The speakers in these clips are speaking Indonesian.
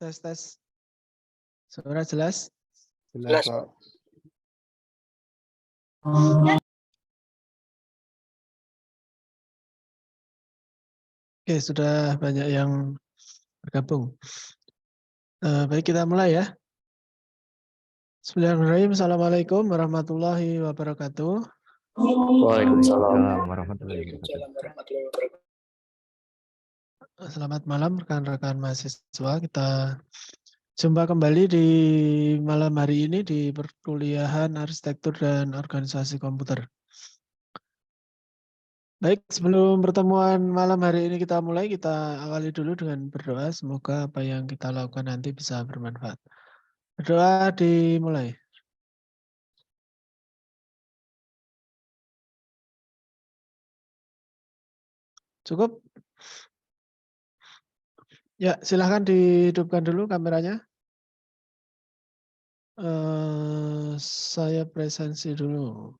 Tes. Suara jelas? Jelas, Pak. Oke, sudah banyak yang bergabung. Baik, kita mulai ya. Bismillahirrahmanirrahim. Assalamualaikum warahmatullahi wabarakatuh. Waalaikumsalam warahmatullahi wabarakatuh. Selamat malam rekan-rekan mahasiswa. Kita jumpa kembali di malam hari ini di perkuliahan Arsitektur dan Organisasi Komputer. Baik, sebelum pertemuan malam hari ini kita mulai, kita awali dulu dengan berdoa. Semoga apa yang kita lakukan nanti bisa bermanfaat. Berdoa dimulai. Cukup? Ya, silahkan dihidupkan dulu kameranya. Saya presensi dulu.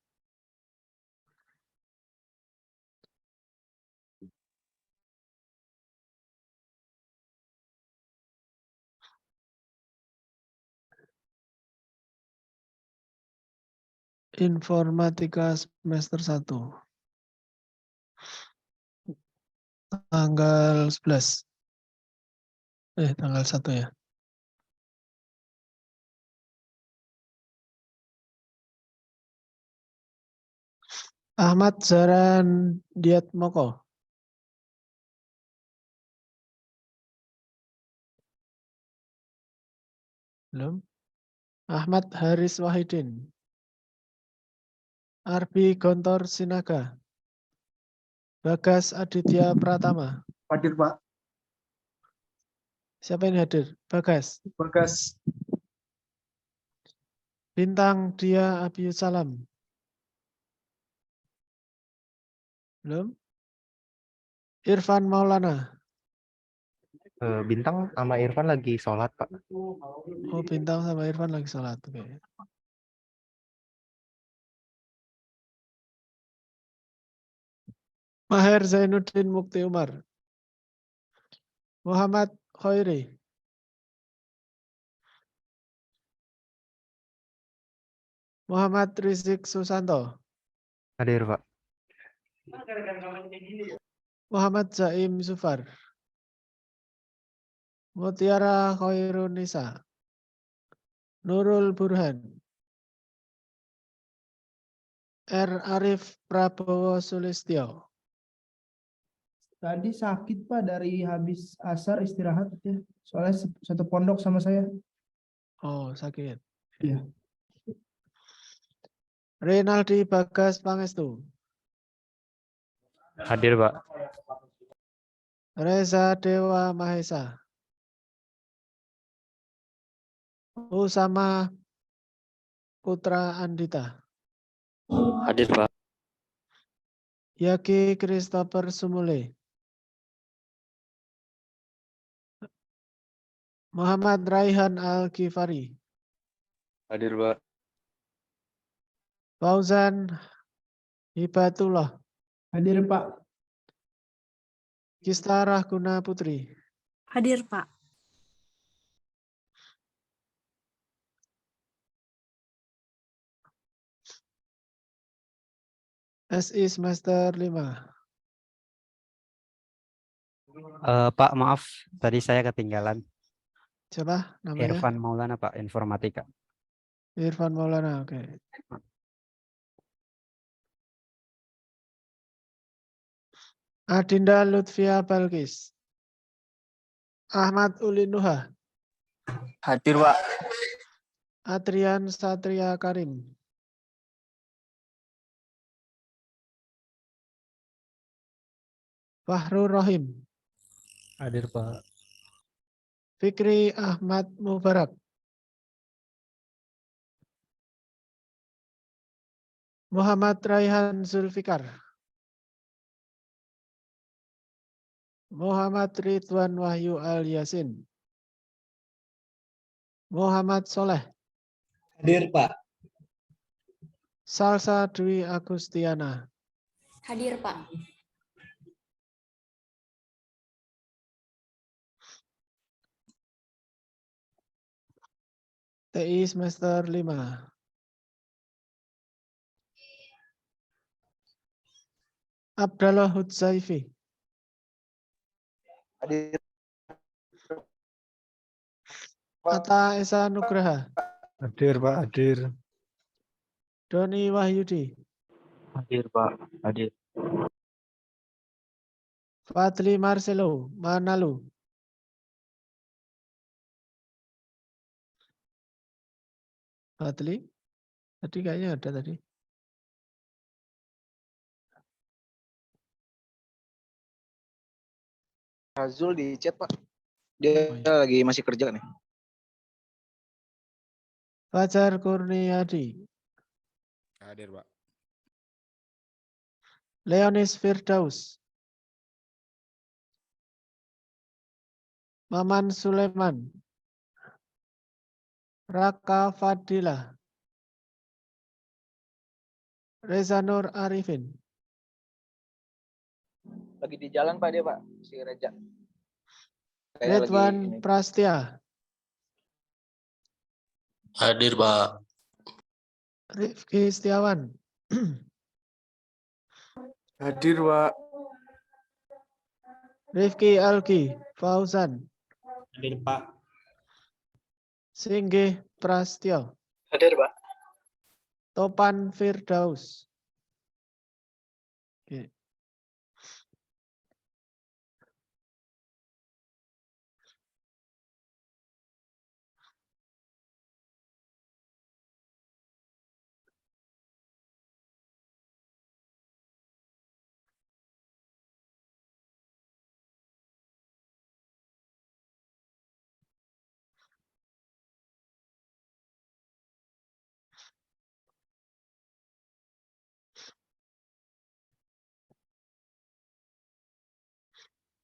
Informatika semester 1. Tanggal 11. Tanggal 1 ya. Ahmad Zaran Diatmoko. Belum. Ahmad Haris Wahidin. Arbi Gontor Sinaga. Bagas Aditya Pratama. Hadir, Pak. Siapa yang hadir? Bagas. Bagas. Bintang Dia Abiyus Salam. Belum. Irfan Maulana. Bintang sama Irfan lagi sholat, Pak. Oh, Bintang sama Irfan lagi sholat. Oke. Maher Zainuddin Mukti Umar. Muhammad Khairi. Muhammad Rizik Susanto. Hadir, Pak. Muhammad Zaim Zufar. Mutiara Khairunisa. Nurul Burhan. R. Arif Prabowo Sulistyo. Tadi sakit Pak dari habis asar istirahat ya. Soalnya satu pondok sama saya. Oh, sakit. Iya. Renaldi Bagas Pangestu. Hadir, Pak. Reza Dewa Mahesa. Usama Putra Andita. Hadir, Pak. Yaki Christopher Sumule. Muhammad Raihan Al-Ghifari. Hadir, Pak. Fauzan Hibatullah. Hadir Pak. Kista Rahguna Putri. Hadir, Pak. SI semester 5. Pak, maaf, tadi saya ketinggalan. Siapa namanya? Irfan Maulana, Pak, Informatika. Irfan Maulana, oke. Adinda Lutfia Balkis. Ahmad Uli Nuha. Hadir, Pak. Adrian Satria Karim. Fahrul Rahim. Hadir, Pak. Fikri Ahmad Mubarak. Muhammad Raihan Zulfikar. Muhammad Ridwan Wahyu Al Yasin. Muhammad Soleh. Hadir Pak. Salsa Dwi Agustiana. Hadir, Pak. TI semester 5. Abdallah Hudzaifi. Hadir. Atta Esa Nugraha. Hadir, Pak. Hadir. Doni Wahyudi. Hadir, Pak. Hadir. Fadli Marcelo Manalu. Fadli. Tadi kayaknya ada tadi. Azul di chat, Pak. Oh, iya. Lagi masih kerja nih. Fajar Kurniadi. Hadir, Pak. Leonis Firdaus. Maman Sulaiman. Raka Fadila. Reza Nur Arifin. Lagi di jalan, Pak, dia, Pak. Si Reja. Redwan Prastia. Hadir, Pak. Rifki Setiawan. Hadir, Pak. Rifki Algi Fauzan. Hadir, Pak. Singgih Prastio. Hadir, Pak. Topan Firdaus. Oke.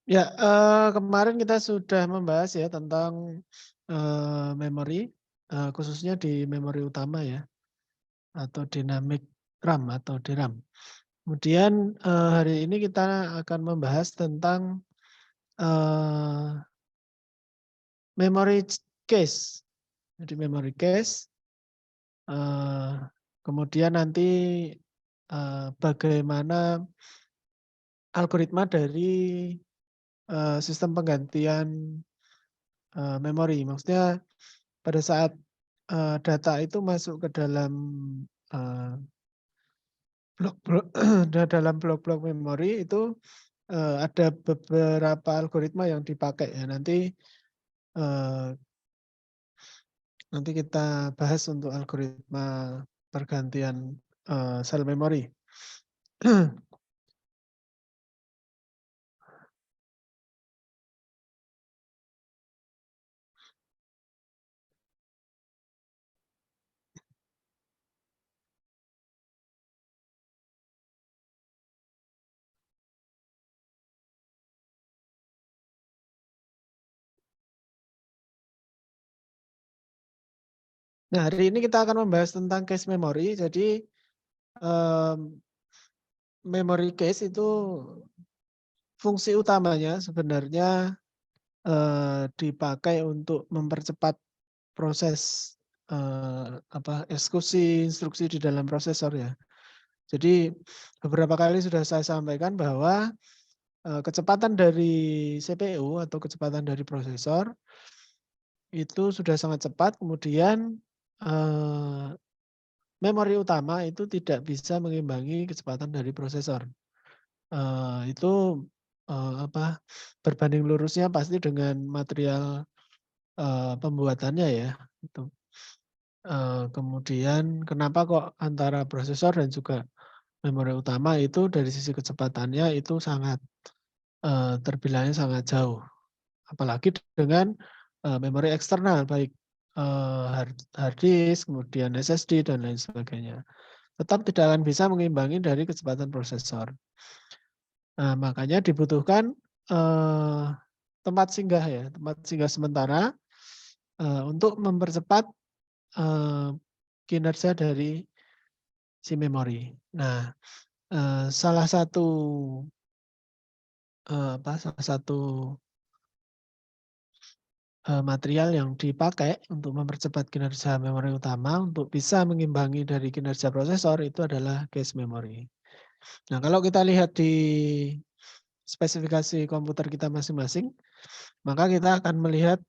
Ya, kemarin kita sudah membahas ya tentang memori, khususnya di memori utama ya, atau dynamic RAM atau DRAM. Kemudian hari ini kita akan membahas tentang memory cache. Jadi memory cache, kemudian nanti bagaimana algoritma dari sistem penggantian memori. Maksudnya pada saat data itu masuk ke dalam blok-blok memori itu ada beberapa algoritma yang dipakai ya. Nanti kita bahas untuk algoritma pergantian sel memori. Nah, hari ini kita akan membahas tentang cache memory. Jadi memory cache itu fungsi utamanya sebenarnya dipakai untuk mempercepat proses eksekusi instruksi di dalam prosesor ya. Jadi beberapa kali sudah saya sampaikan bahwa kecepatan dari CPU atau kecepatan dari prosesor itu sudah sangat cepat, kemudian memori utama itu tidak bisa mengimbangi kecepatan dari prosesor. Itu berbanding lurusnya pasti dengan material pembuatannya ya. Itu. Kemudian kenapa kok antara prosesor dan juga memori utama itu dari sisi kecepatannya itu sangat terbilangnya sangat jauh. Apalagi dengan memori eksternal baik hard disk, kemudian SSD dan lain sebagainya. Tetap tidak akan bisa mengimbangi dari kecepatan prosesor. Nah, makanya dibutuhkan tempat singgah ya, tempat singgah sementara untuk mempercepat kinerja dari si memori. Nah, salah satu material yang dipakai untuk mempercepat kinerja memori utama untuk bisa mengimbangi dari kinerja prosesor itu adalah cache memory. Nah, kalau kita lihat di spesifikasi komputer kita masing-masing, maka kita akan melihat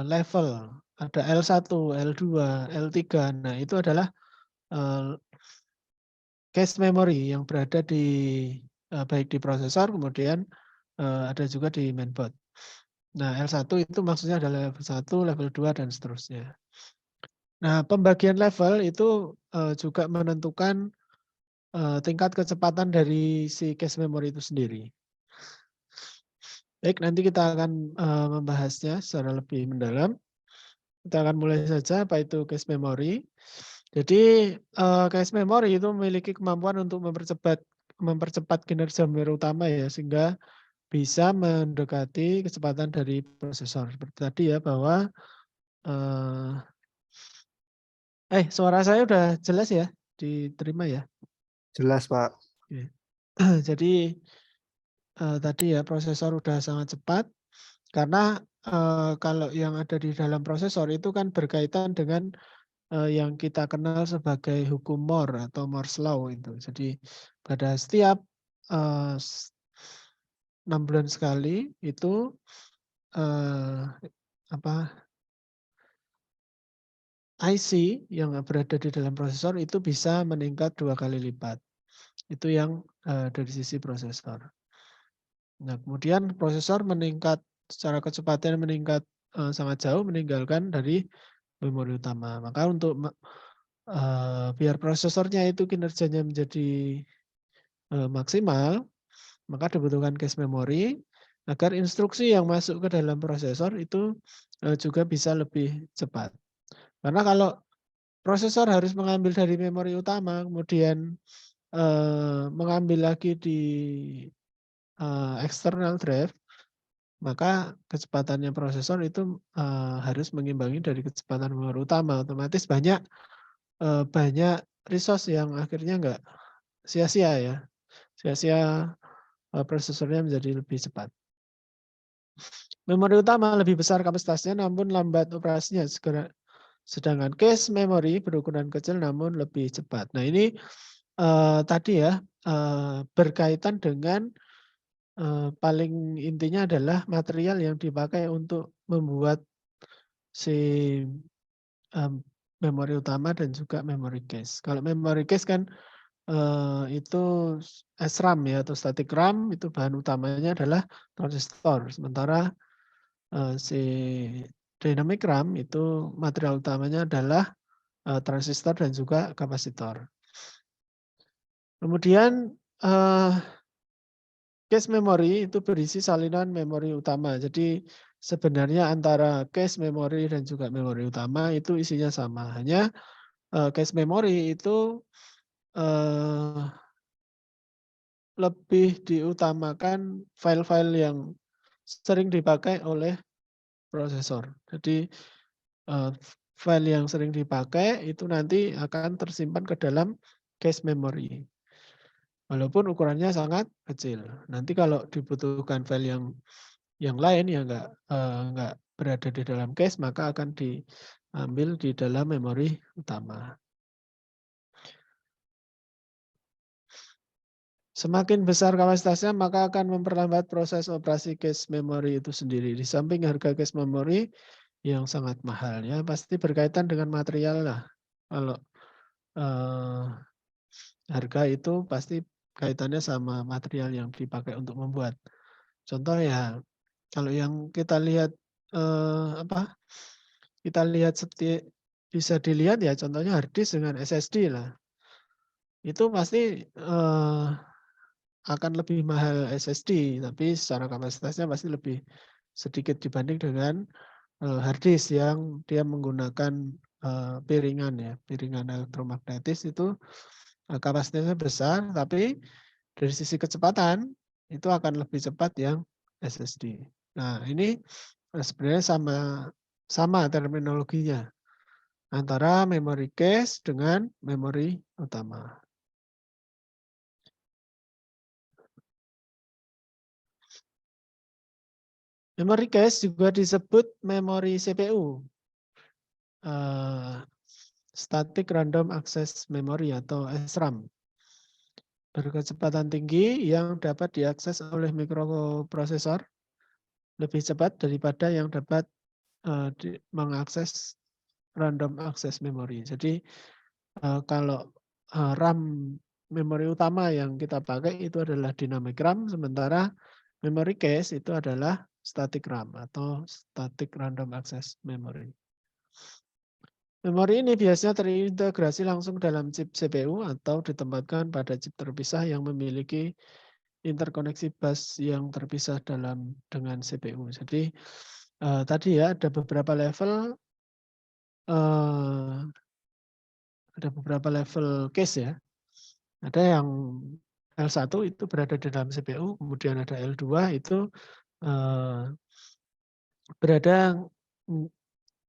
level, ada L1, L2, L3. Nah, itu adalah cache memory yang berada di baik di prosesor, kemudian ada juga di mainboard. Nah, L1 itu maksudnya adalah level 1, level 2, dan seterusnya. Nah, pembagian level itu juga menentukan tingkat kecepatan dari si cache memory itu sendiri. Baik, nanti kita akan membahasnya secara lebih mendalam. Kita akan mulai saja apa itu cache memory. Jadi cache memory itu memiliki kemampuan untuk mempercepat kinerja memori utama ya, sehingga bisa mendekati kecepatan dari prosesor. Seperti tadi ya bahwa suara saya udah jelas ya, diterima ya. Jelas, Pak. Oke. Jadi tadi ya prosesor udah sangat cepat karena kalau yang ada di dalam prosesor itu kan berkaitan dengan yang kita kenal sebagai hukum Moore atau Moore's Law itu. Jadi pada setiap 6 bulan sekali itu IC yang berada di dalam prosesor itu bisa meningkat 2 kali lipat. Itu yang dari sisi prosesor. Nah, kemudian prosesor meningkat secara kecepatan meningkat sangat jauh meninggalkan dari memori utama. Maka untuk biar prosesornya itu kinerjanya menjadi maksimal, maka dibutuhkan cache memory agar instruksi yang masuk ke dalam prosesor itu juga bisa lebih cepat. Karena kalau prosesor harus mengambil dari memori utama, kemudian mengambil lagi di external drive, maka kecepatannya prosesor itu harus mengimbangi dari kecepatan memori utama. Otomatis banyak resource yang akhirnya enggak sia-sia ya. Sia-sia prosesornya menjadi lebih cepat. Memori utama lebih besar kapasitasnya namun lambat operasinya. Sedangkan cache memory berukuran kecil namun lebih cepat. Nah, ini tadi ya berkaitan dengan paling intinya adalah material yang dipakai untuk membuat si memori utama dan juga memori cache. Kalau memori cache kan itu SRAM ya atau static RAM, itu bahan utamanya adalah transistor. Sementara si dynamic RAM itu material utamanya adalah transistor dan juga kapasitor. Kemudian cache memory itu berisi salinan memori utama. Jadi sebenarnya antara cache memory dan juga memori utama itu isinya sama. Hanya cache memory itu lebih diutamakan file-file yang sering dipakai oleh prosesor. Jadi file yang sering dipakai itu nanti akan tersimpan ke dalam cache memory. Walaupun ukurannya sangat kecil. Nanti kalau dibutuhkan file yang lain yang enggak berada di dalam cache, maka akan diambil di dalam memori utama. Semakin besar kapasitasnya, maka akan memperlambat proses operasi cache memory itu sendiri. Di samping harga cache memory yang sangat mahal, ya pasti berkaitan dengan material lah. Kalau harga itu pasti kaitannya sama material yang dipakai untuk membuat. Contoh ya, kalau yang kita lihat kita lihat bisa dilihat ya, contohnya hard disk dengan SSD lah. Itu pasti akan lebih mahal SSD, tapi secara kapasitasnya pasti lebih sedikit dibanding dengan hard disk yang dia menggunakan piringan ya, piringan elektromagnetis itu kapasitasnya besar, tapi dari sisi kecepatan itu akan lebih cepat yang SSD. Nah, ini sebenarnya sama terminologinya antara memori cache dengan memori utama. Memory cache juga disebut memori CPU. Static Random Access Memory atau SRAM. Berkecepatan tinggi yang dapat diakses oleh mikroprosesor lebih cepat daripada yang dapat mengakses random access memory. Jadi kalau RAM memori utama yang kita pakai itu adalah dynamic RAM, sementara memory cache itu adalah static RAM atau static random access memory. Memori ini biasanya terintegrasi langsung dalam chip CPU atau ditempatkan pada chip terpisah yang memiliki interkoneksi bus yang terpisah dengan CPU. Jadi tadi ya ada beberapa level case ya. Ada yang L1 itu berada di dalam CPU, kemudian ada L2 itu berada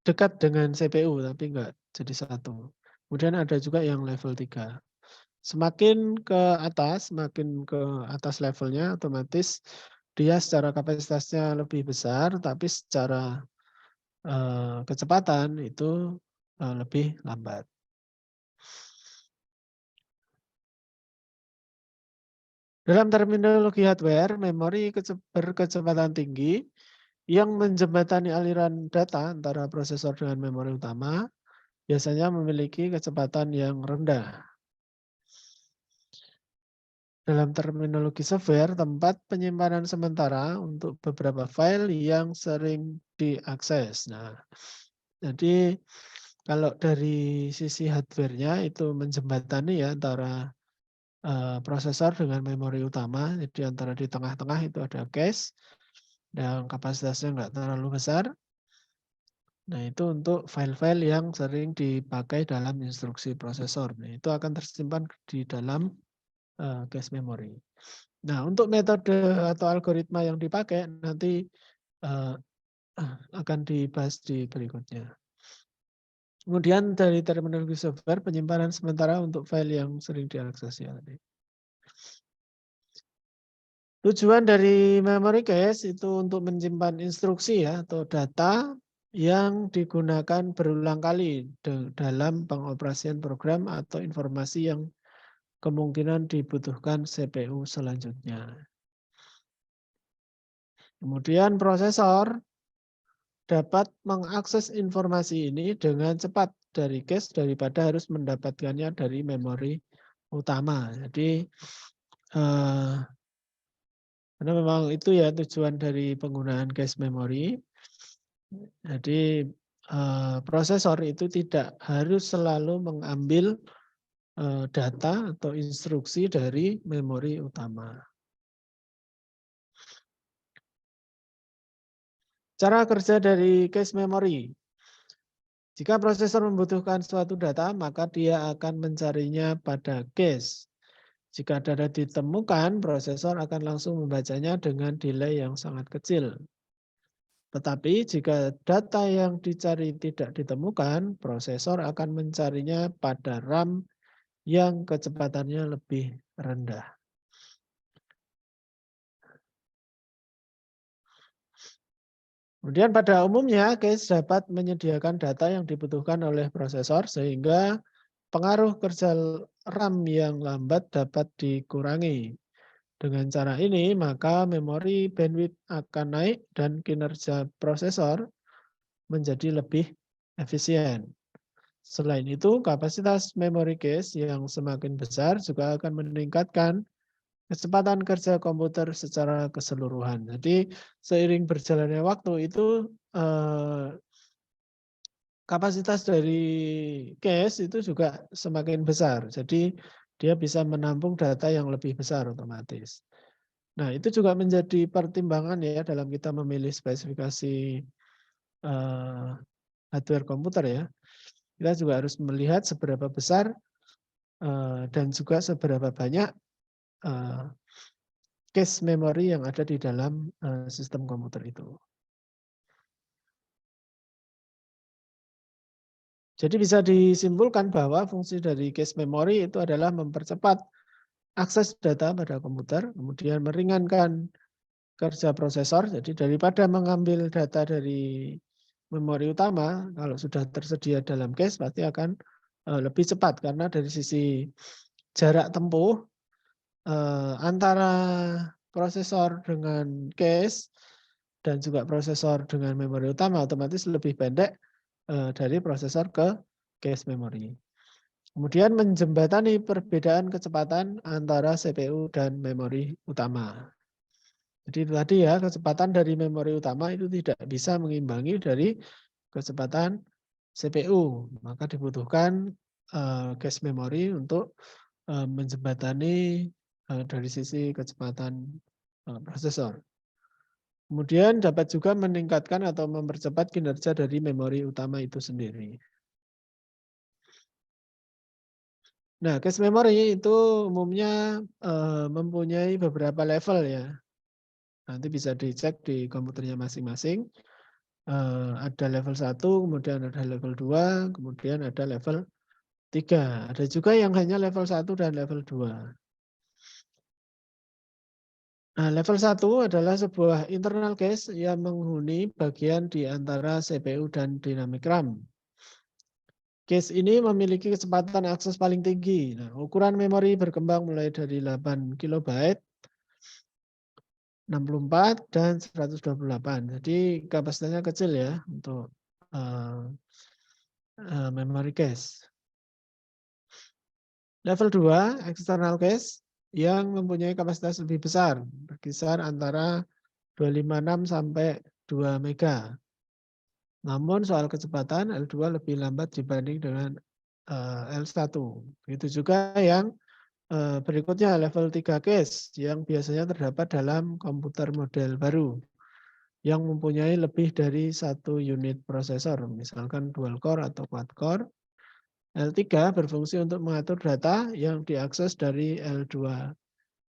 dekat dengan CPU tapi enggak jadi satu. Kemudian ada juga yang level 3. Semakin ke atas levelnya otomatis dia secara kapasitasnya lebih besar tapi secara kecepatan itu lebih lambat. Dalam terminologi hardware, memori berkecepatan tinggi yang menjembatani aliran data antara prosesor dengan memori utama biasanya memiliki kecepatan yang rendah. Dalam terminologi software, tempat penyimpanan sementara untuk beberapa file yang sering diakses. Nah, jadi kalau dari sisi hardware-nya itu menjembatani ya antara prosesor dengan memori utama. Jadi antara di tengah-tengah itu ada cache dan kapasitasnya nggak terlalu besar. Nah, itu untuk file-file yang sering dipakai dalam instruksi prosesor. Nah, itu akan tersimpan di dalam cache memory. Nah, untuk metode atau algoritma yang dipakai nanti akan dibahas di berikutnya. Kemudian dari terminologi software, penyimpanan sementara untuk file yang sering diakses ya tadi. Tujuan dari memory cache itu untuk menyimpan instruksi ya atau data yang digunakan berulang kali dalam pengoperasian program atau informasi yang kemungkinan dibutuhkan CPU selanjutnya. Kemudian prosesor dapat mengakses informasi ini dengan cepat dari cache daripada harus mendapatkannya dari memori utama. Jadi karena memang itu ya tujuan dari penggunaan cache memory. Jadi prosesor itu tidak harus selalu mengambil data atau instruksi dari memori utama. Cara kerja dari cache memory. Jika prosesor membutuhkan suatu data, maka dia akan mencarinya pada cache. Jika data ditemukan, prosesor akan langsung membacanya dengan delay yang sangat kecil. Tetapi jika data yang dicari tidak ditemukan, prosesor akan mencarinya pada RAM yang kecepatannya lebih rendah. Kemudian pada umumnya cache dapat menyediakan data yang dibutuhkan oleh prosesor sehingga pengaruh kerja RAM yang lambat dapat dikurangi. Dengan cara ini maka memori bandwidth akan naik dan kinerja prosesor menjadi lebih efisien. Selain itu, kapasitas memory cache yang semakin besar juga akan meningkatkan kecepatan kerja komputer secara keseluruhan. Jadi seiring berjalannya waktu itu kapasitas dari cache itu juga semakin besar. Jadi dia bisa menampung data yang lebih besar otomatis. Nah, itu juga menjadi pertimbangan ya dalam kita memilih spesifikasi hardware komputer ya. Kita juga harus melihat seberapa besar dan juga seberapa banyak cache memory yang ada di dalam sistem komputer itu. Jadi bisa disimpulkan bahwa fungsi dari cache memory itu adalah mempercepat akses data pada komputer, kemudian meringankan kerja prosesor. Jadi daripada mengambil data dari memori utama, kalau sudah tersedia dalam cache pasti akan lebih cepat karena dari sisi jarak tempuh antara prosesor dengan cache dan juga prosesor dengan memori utama otomatis lebih pendek dari prosesor ke cache memori. Kemudian menjembatani perbedaan kecepatan antara CPU dan memori utama. Jadi itu tadi ya, kecepatan dari memori utama itu tidak bisa mengimbangi dari kecepatan CPU. Maka dibutuhkan cache memori untuk menjembatani dari sisi kecepatan prosesor. Kemudian dapat juga meningkatkan atau mempercepat kinerja dari memori utama itu sendiri. Nah, cache memory itu umumnya mempunyai beberapa level ya. Nanti bisa dicek di komputernya masing-masing. Ada level 1, kemudian ada level 2, kemudian ada level 3. Ada juga yang hanya level 1 dan level 2. Nah, level 1 adalah sebuah internal cache yang menghuni bagian di antara CPU dan dynamic RAM. Cache ini memiliki kecepatan akses paling tinggi. Nah, ukuran memori berkembang mulai dari 8 KB, 64, dan 128. Jadi kapasitasnya kecil ya untuk memory cache. Level 2, external cache, yang mempunyai kapasitas lebih besar, berkisar antara 256 sampai 2 MB. Namun soal kecepatan L2 lebih lambat dibanding dengan L1. Begitu juga yang berikutnya level 3 cache yang biasanya terdapat dalam komputer model baru yang mempunyai lebih dari 1 unit prosesor, misalkan dual core atau quad core. L3 berfungsi untuk mengatur data yang diakses dari L2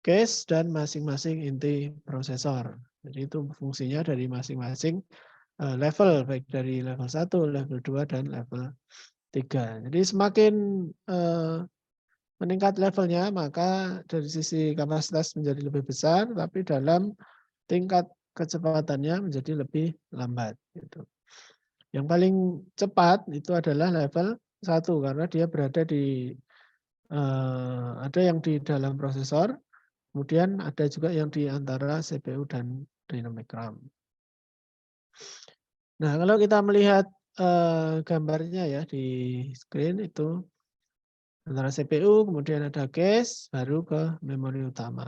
cache dan masing-masing inti prosesor. Jadi itu fungsinya dari masing-masing level, baik dari level 1, level 2, dan level 3. Jadi semakin meningkat levelnya, maka dari sisi kapasitas menjadi lebih besar, tapi dalam tingkat kecepatannya menjadi lebih lambat. Gitu. Yang paling cepat itu adalah level 1, karena dia berada di ada yang di dalam prosesor, kemudian ada juga yang di antara CPU dan dynamic RAM. Nah, kalau kita melihat gambarnya ya di screen itu antara CPU, kemudian ada cache, baru ke memori utama.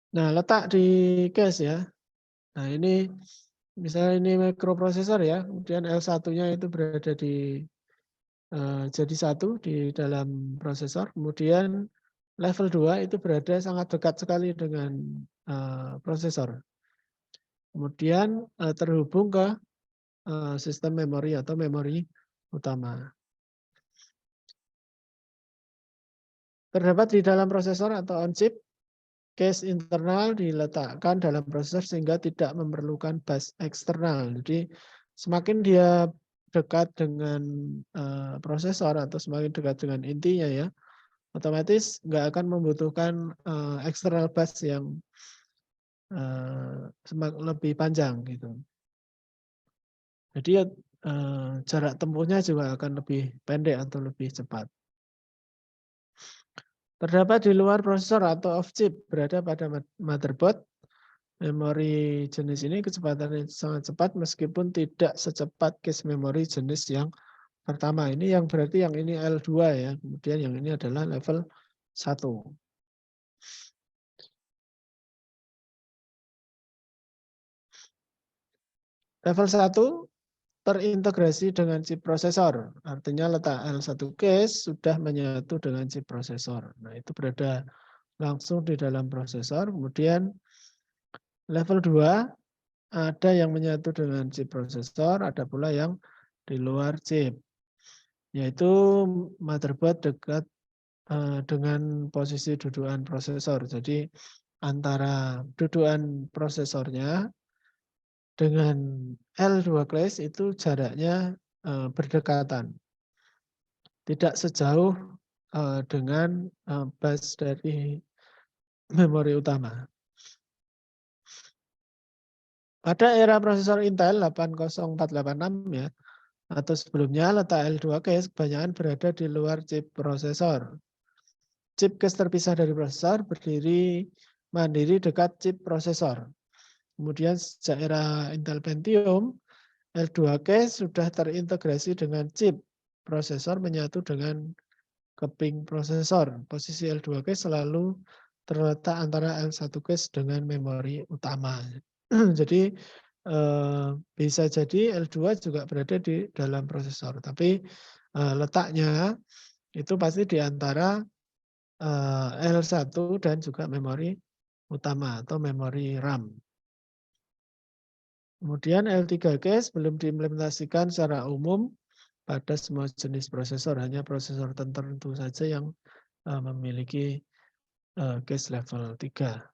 Nah, letak di cache ya. Nah, ini misalnya ini mikroprosesor ya, kemudian L1-nya itu berada di jadi 1 di dalam prosesor, kemudian level 2 itu berada sangat dekat sekali dengan prosesor. Kemudian terhubung ke sistem memori atau memori utama. Terdapat di dalam prosesor atau on chip, cache internal diletakkan dalam prosesor sehingga tidak memerlukan bus eksternal. Jadi semakin dia dekat dengan prosesor atau semakin dekat dengan intinya ya, otomatis nggak akan membutuhkan external bus yang lebih panjang gitu. Jadi jarak tempuhnya juga akan lebih pendek atau lebih cepat. Terdapat di luar prosesor atau off chip berada pada motherboard. Memori jenis ini kecepatannya sangat cepat meskipun tidak secepat cache memori jenis yang pertama. Ini yang berarti yang ini L2 ya. Kemudian yang ini adalah level 1. Level 1 terintegrasi dengan chip prosesor. Artinya letak L1 cache sudah menyatu dengan chip prosesor. Nah, itu berada langsung di dalam prosesor. Kemudian level 2 ada yang menyatu dengan chip prosesor, ada pula yang di luar chip. Yaitu motherboard dekat dengan posisi dudukan prosesor. Jadi antara dudukan prosesornya dengan L2 cache itu jaraknya berdekatan. tidak sejauh dengan bus dari memori utama. Pada era prosesor Intel 80486 ya, atau sebelumnya letak L2 cache kebanyakan berada di luar chip prosesor. Chip cache terpisah dari prosesor berdiri mandiri dekat chip prosesor. Kemudian sejak era Intel Pentium, L2 cache sudah terintegrasi dengan chip prosesor menyatu dengan keping prosesor. Posisi L2 cache selalu terletak antara L1 cache dengan memori utama. Jadi bisa jadi L2 juga berada di dalam prosesor, tapi letaknya itu pasti di antara L1 dan juga memori utama atau memori RAM. Kemudian L3 cache belum diimplementasikan secara umum pada semua jenis prosesor, hanya prosesor tertentu saja yang memiliki cache level 3.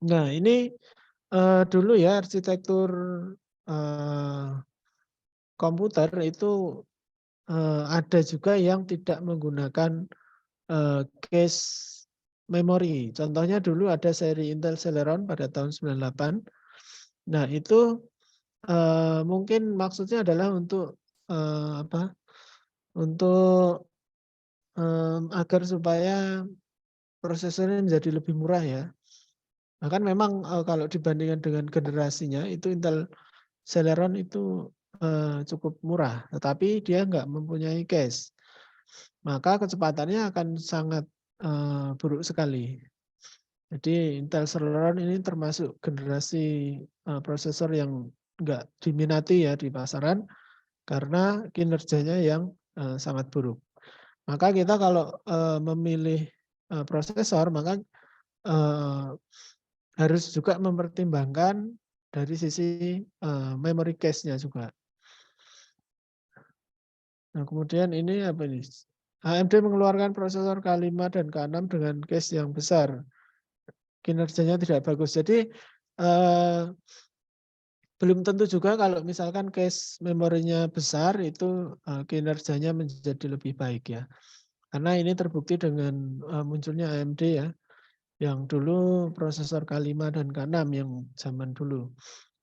Nah, ini dulu ya arsitektur komputer itu ada juga yang tidak menggunakan cache memori. Contohnya dulu ada seri Intel Celeron pada tahun 98. Nah, itu mungkin maksudnya adalah untuk apa? Untuk agar supaya prosesornya menjadi lebih murah ya. Bahkan memang kalau dibandingkan dengan generasinya itu Intel Celeron itu cukup murah, tetapi dia nggak mempunyai cache. Maka kecepatannya akan sangat buruk sekali. Jadi Intel Celeron ini termasuk generasi prosesor yang nggak diminati ya di pasaran karena kinerjanya yang sangat buruk. Maka kita kalau memilih prosesor maka harus juga mempertimbangkan dari sisi memory cache-nya juga. Nah, kemudian ini apa ini? AMD mengeluarkan prosesor K5 dan K6 dengan cache yang besar. Kinerjanya tidak bagus. Jadi belum tentu juga kalau misalkan cache memorinya besar itu kinerjanya menjadi lebih baik ya. Karena ini terbukti dengan munculnya AMD ya. Yang dulu prosesor K5 dan K6 yang zaman dulu.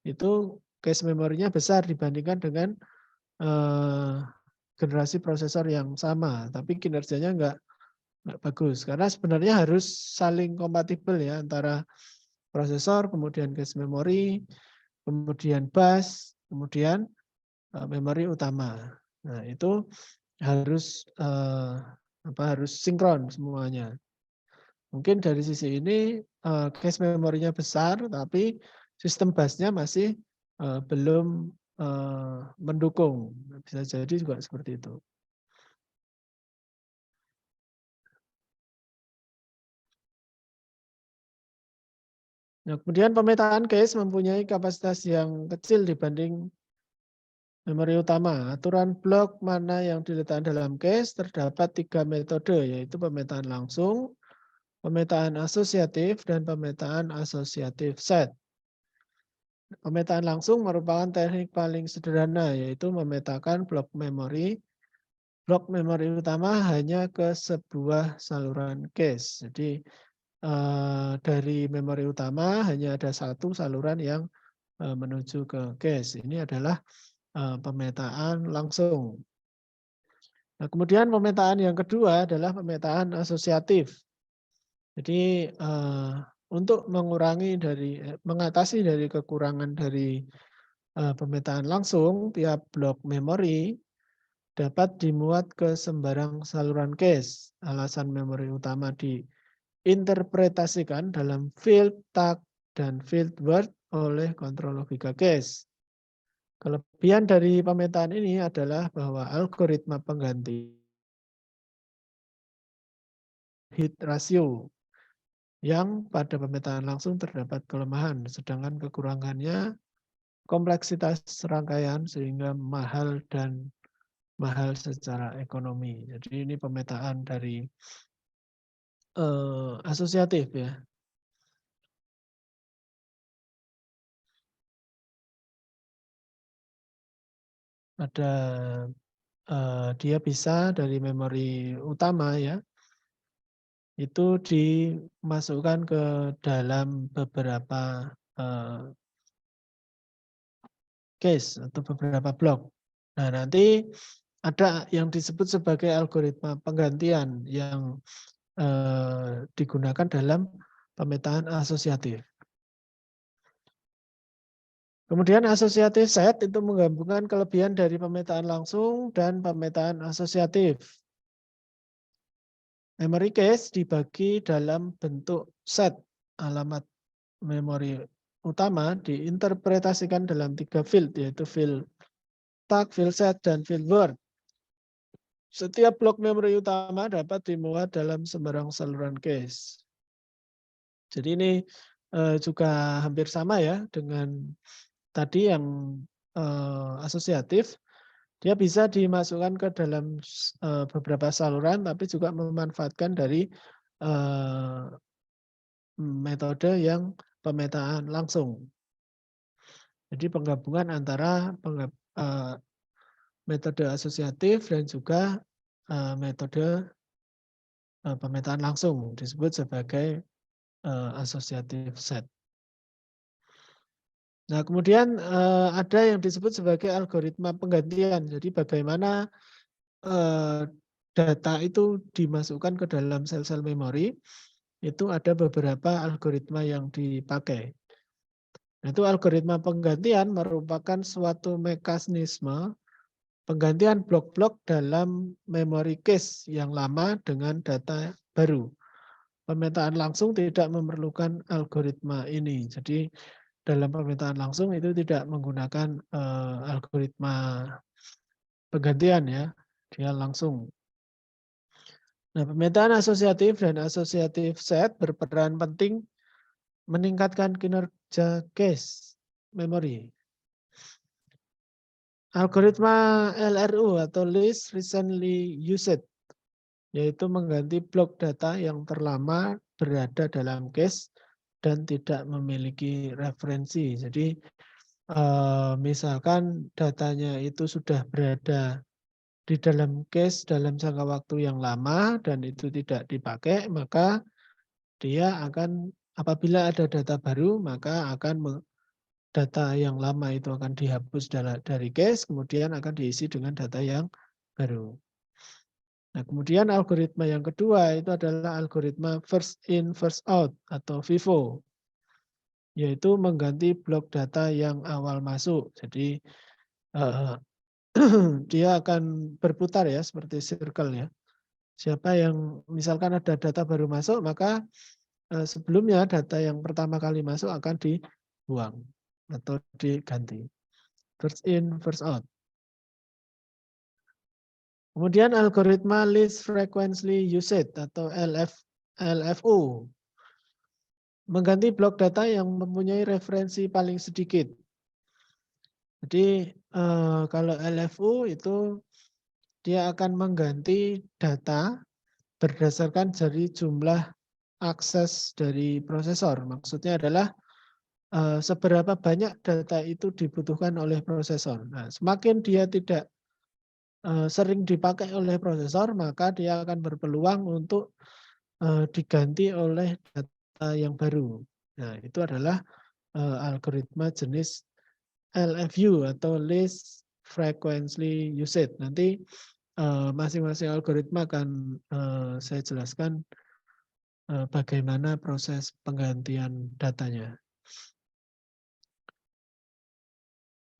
Itu cache memorinya besar dibandingkan dengan generasi prosesor yang sama, tapi kinerjanya nggak bagus. Karena sebenarnya harus saling kompatibel ya antara prosesor, kemudian cache memori, kemudian bus, kemudian memori utama. Nah itu harus harus sinkron semuanya. Mungkin dari sisi ini cache memorinya besar, tapi sistem busnya masih belum mendukung. Bisa jadi juga seperti itu. Nah, kemudian pemetaan cache mempunyai kapasitas yang kecil dibanding memori utama. Aturan blok mana yang diletakkan dalam cache terdapat 3 metode, yaitu pemetaan langsung, pemetaan asosiatif, dan pemetaan asosiatif set. Pemetaan langsung merupakan teknik paling sederhana, yaitu memetakan blok memori utama hanya ke sebuah saluran cache. Jadi dari memori utama hanya ada satu saluran yang menuju ke cache. Ini adalah pemetaan langsung. Nah, kemudian pemetaan yang kedua adalah pemetaan asosiatif. Jadi untuk mengatasi dari kekurangan dari pemetaan langsung, tiap blok memori dapat dimuat ke sembarang saluran cache. Alasan memori utama diinterpretasikan dalam field tag dan field word oleh kontrol logika cache. Kelebihan dari pemetaan ini adalah bahwa algoritma pengganti hit ratio yang pada pemetaan langsung terdapat kelemahan, sedangkan kekurangannya kompleksitas rangkaian sehingga mahal secara ekonomi. Jadi ini pemetaan dari asosiatif ya. Ada dia bisa dari memori utama ya, itu dimasukkan ke dalam beberapa case atau beberapa blok. Nah, nanti ada yang disebut sebagai algoritma penggantian yang digunakan dalam pemetaan asosiatif. Kemudian asosiatif set itu menggabungkan kelebihan dari pemetaan langsung dan pemetaan asosiatif. Memory case dibagi dalam bentuk set alamat memori utama diinterpretasikan dalam 3 field, yaitu field tag, field set, dan field word. Setiap blok memori utama dapat dimuat dalam sembarang saluran case. Jadi ini juga hampir sama ya dengan tadi yang asosiatif. Dia bisa dimasukkan ke dalam beberapa saluran, tapi juga memanfaatkan dari metode yang pemetaan langsung. Jadi penggabungan antara metode asosiatif dan juga metode pemetaan langsung disebut sebagai associative set. Nah, kemudian ada yang disebut sebagai algoritma penggantian. Jadi bagaimana data itu dimasukkan ke dalam sel-sel memori, itu ada beberapa algoritma yang dipakai. Nah, itu algoritma penggantian merupakan suatu mekanisme penggantian blok-blok dalam memori case yang lama dengan data baru. Pemetaan langsung tidak memerlukan algoritma ini. Jadi dalam pemetaan langsung itu tidak menggunakan algoritma penggantian ya, dia langsung. Nah, pemetaan asosiatif dan asosiatif set berperan penting meningkatkan kinerja cache memori. Algoritma LRU atau Least Recently Used, yaitu mengganti blok data yang terlama berada dalam cache dan tidak memiliki referensi. Jadi misalkan datanya itu sudah berada di dalam cache dalam jangka waktu yang lama dan itu tidak dipakai, maka dia akan apabila ada data baru, maka akan data yang lama itu akan dihapus dari cache, kemudian akan diisi dengan data yang baru. Nah, kemudian algoritma yang kedua itu adalah algoritma first in, first out atau FIFO, yaitu mengganti blok data yang awal masuk. Jadi dia akan berputar ya, seperti circle ya. Siapa yang misalkan ada data baru masuk, maka sebelumnya data yang pertama kali masuk akan dibuang atau diganti. First in, first out. Kemudian algoritma least frequently used atau LFU. Mengganti blok data yang mempunyai referensi paling sedikit. Jadi kalau LFU itu dia akan mengganti data berdasarkan dari jumlah akses dari prosesor. Maksudnya adalah seberapa banyak data itu dibutuhkan oleh prosesor. Nah, semakin dia tidak sering dipakai oleh prosesor, maka dia akan berpeluang untuk diganti oleh data yang baru. Nah, itu adalah algoritma jenis LFU atau Least Frequently Used. Nanti masing-masing algoritma akan saya jelaskan bagaimana proses penggantian datanya.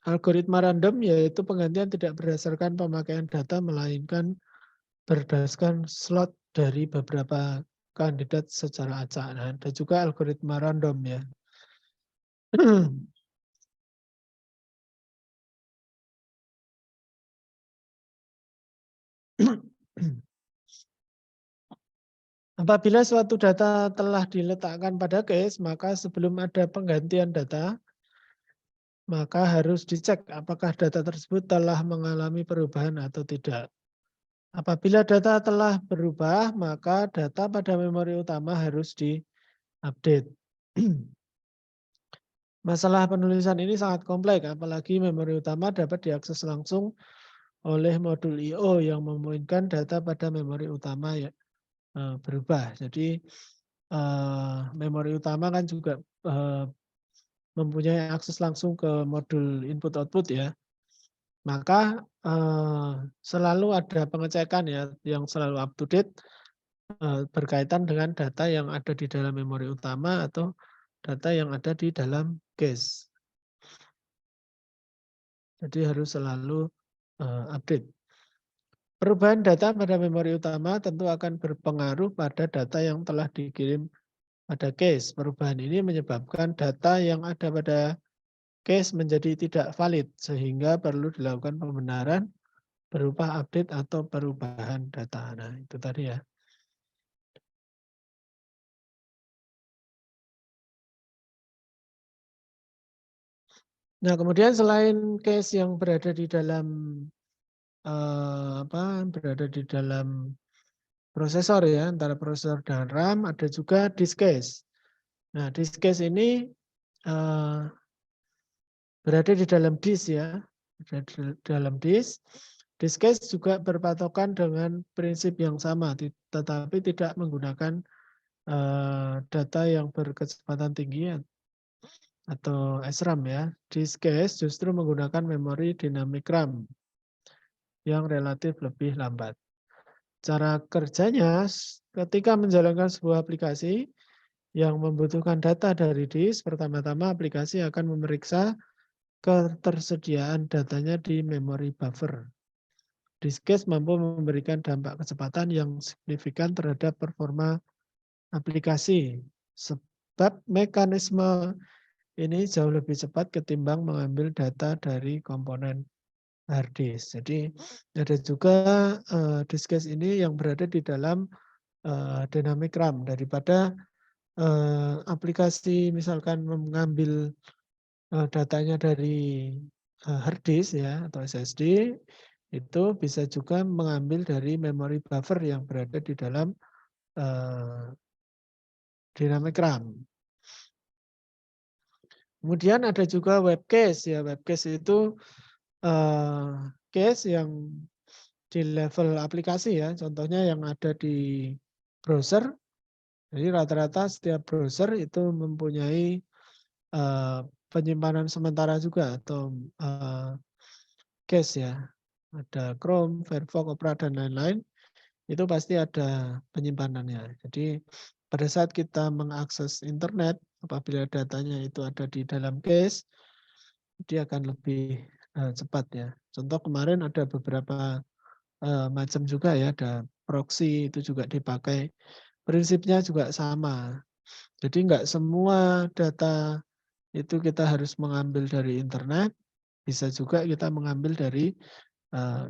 Algoritma random yaitu penggantian tidak berdasarkan pemakaian data, melainkan berdasarkan slot dari beberapa kandidat secara acak. Nah, ada juga algoritma random ya. Apabila suatu data telah diletakkan pada cache, maka sebelum ada penggantian data, maka harus dicek apakah data tersebut telah mengalami perubahan atau tidak. Apabila data telah berubah, maka data pada memori utama harus diupdate. Masalah penulisan ini sangat kompleks, apalagi memori utama dapat diakses langsung oleh modul I/O yang memungkinkan data pada memori utama ya berubah. Jadi memori utama kan juga mempunyai akses langsung ke modul input/output ya. Maka selalu ada pengecekan ya yang selalu up to date berkaitan dengan data yang ada di dalam memori utama atau data yang ada di dalam cache. Jadi harus selalu update. Perubahan data pada memori utama tentu akan berpengaruh pada data yang telah dikirim pada cache. Perubahan ini menyebabkan data yang ada pada cache menjadi tidak valid, sehingga perlu dilakukan pembenaran berupa update atau perubahan data. Nah, itu tadi ya. Nah, kemudian selain cache yang berada di dalam berada di dalam prosesor ya, antara prosesor dan RAM, ada juga disk cache. Nah, disk cache ini berada di dalam disk ya, berada di dalam disk. Disk cache juga berpatokan dengan prinsip yang sama, tetapi tidak menggunakan data yang berkecepatan tinggi atau SRAM ya. Disk cache justru menggunakan memori dynamic RAM yang relatif lebih lambat. Cara kerjanya, ketika menjalankan sebuah aplikasi yang membutuhkan data dari disk, pertama-tama aplikasi akan memeriksa ketersediaan datanya di memori buffer. Disk cache mampu memberikan dampak kecepatan yang signifikan terhadap performa aplikasi. Sebab mekanisme ini jauh lebih cepat ketimbang mengambil data dari komponen hard disk. Jadi ada juga disk cache ini yang berada di dalam dynamic RAM daripada aplikasi misalkan mengambil datanya dari hard disk ya atau SSD, itu bisa juga mengambil dari memori buffer yang berada di dalam dynamic RAM. Kemudian ada juga web cache ya. Web cache itu cache yang di level aplikasi ya. Contohnya yang ada di browser. Jadi rata-rata setiap browser itu mempunyai penyimpanan sementara juga atau cache ya. Ada Chrome, Firefox, Opera dan lain-lain. Itu pasti ada penyimpanannya. Jadi pada saat kita mengakses internet, apabila datanya itu ada di dalam cache, dia akan lebih cepat ya. Contoh kemarin ada beberapa macam juga ya, ada proxy itu juga dipakai. Prinsipnya juga sama. Jadi enggak semua data itu kita harus mengambil dari internet, bisa juga kita mengambil dari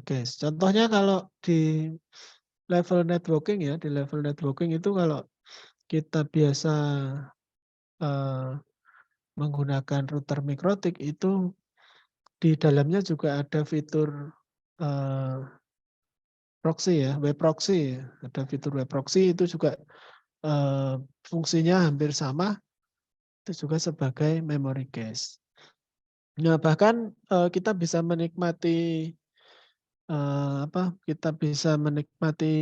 cache. Contohnya kalau di level networking ya, di level networking itu kalau kita biasa menggunakan router mikrotik itu di dalamnya juga ada fitur proxy ya, web proxy. Ada fitur web proxy itu juga fungsinya hampir sama, itu juga sebagai memory cache. Nah, bahkan kita bisa menikmati kita bisa menikmati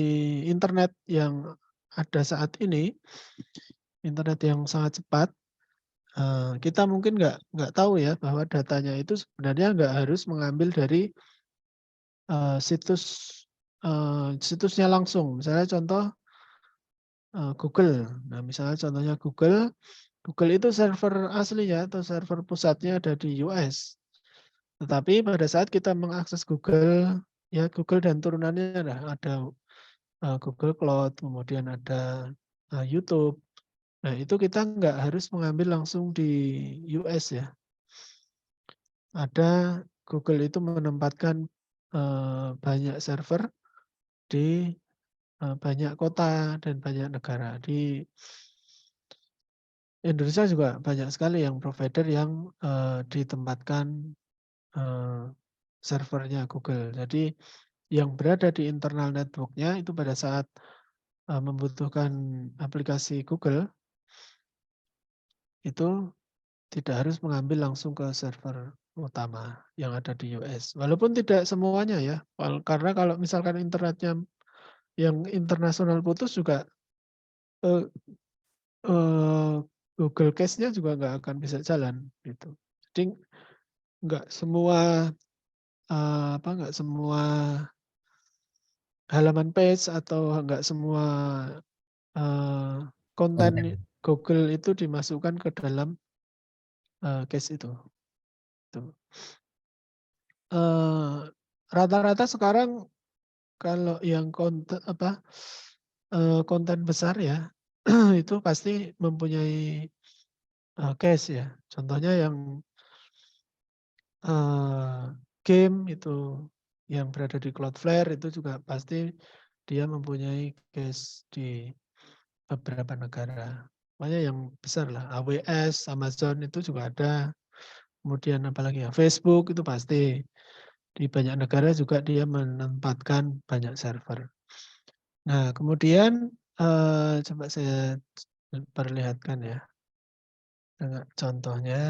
internet yang ada saat ini, internet yang sangat cepat. Kita mungkin nggak tahu ya bahwa datanya itu sebenarnya nggak harus mengambil dari situsnya langsung. Misalnya contoh Google. Nah, misalnya contohnya Google. Google itu server aslinya atau server pusatnya ada di US. Tetapi pada saat kita mengakses Google, ya Google dan turunannya ada Google Cloud, kemudian ada YouTube. Nah, itu kita nggak harus mengambil langsung di US ya. Ada Google itu menempatkan banyak server di banyak kota dan banyak negara. Di Indonesia juga banyak sekali yang provider yang ditempatkan servernya Google. Jadi yang berada di internal network-nya itu pada saat membutuhkan aplikasi Google, itu tidak harus mengambil langsung ke server utama yang ada di US. Walaupun tidak semuanya ya, karena kalau misalkan internetnya yang internasional putus juga eh, eh, Google Case-nya juga nggak akan bisa jalan gitu. Jadi nggak semua nggak semua halaman page atau nggak semua konten Google itu dimasukkan ke dalam case itu. Tuh. Rata-rata sekarang kalau yang konten besar ya itu pasti mempunyai case ya. Contohnya yang game itu yang berada di Cloudflare itu juga pasti dia mempunyai case di beberapa negara. Makanya yang besar lah, AWS, Amazon itu juga ada. Kemudian apalagi ya, Facebook itu pasti. Di banyak negara juga dia menempatkan banyak server. Nah, kemudian coba saya perlihatkan ya. Dengan contohnya.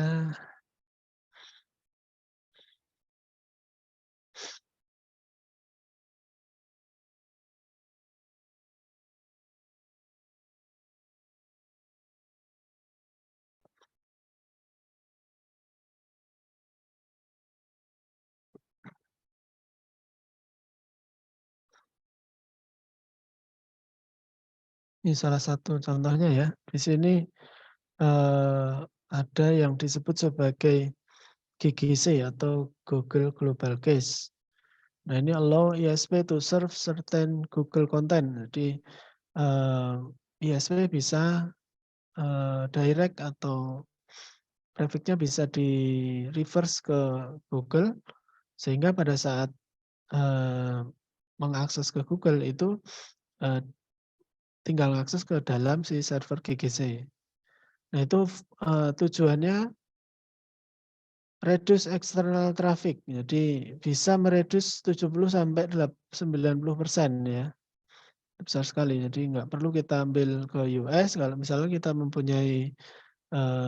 Ini salah satu contohnya ya. Di sini ada yang disebut sebagai GGC atau Google Global Case. Nah, ini allow ISP to serve certain Google content. Jadi ISP bisa direct atau trafficnya bisa di reverse ke Google sehingga pada saat mengakses ke Google itu tinggal mengakses ke dalam si server GGC. Nah, itu tujuannya reduce external traffic. Jadi bisa mereduce 70 sampai 90% ya. Besar sekali. Jadi nggak perlu kita ambil ke US kalau misalnya kita mempunyai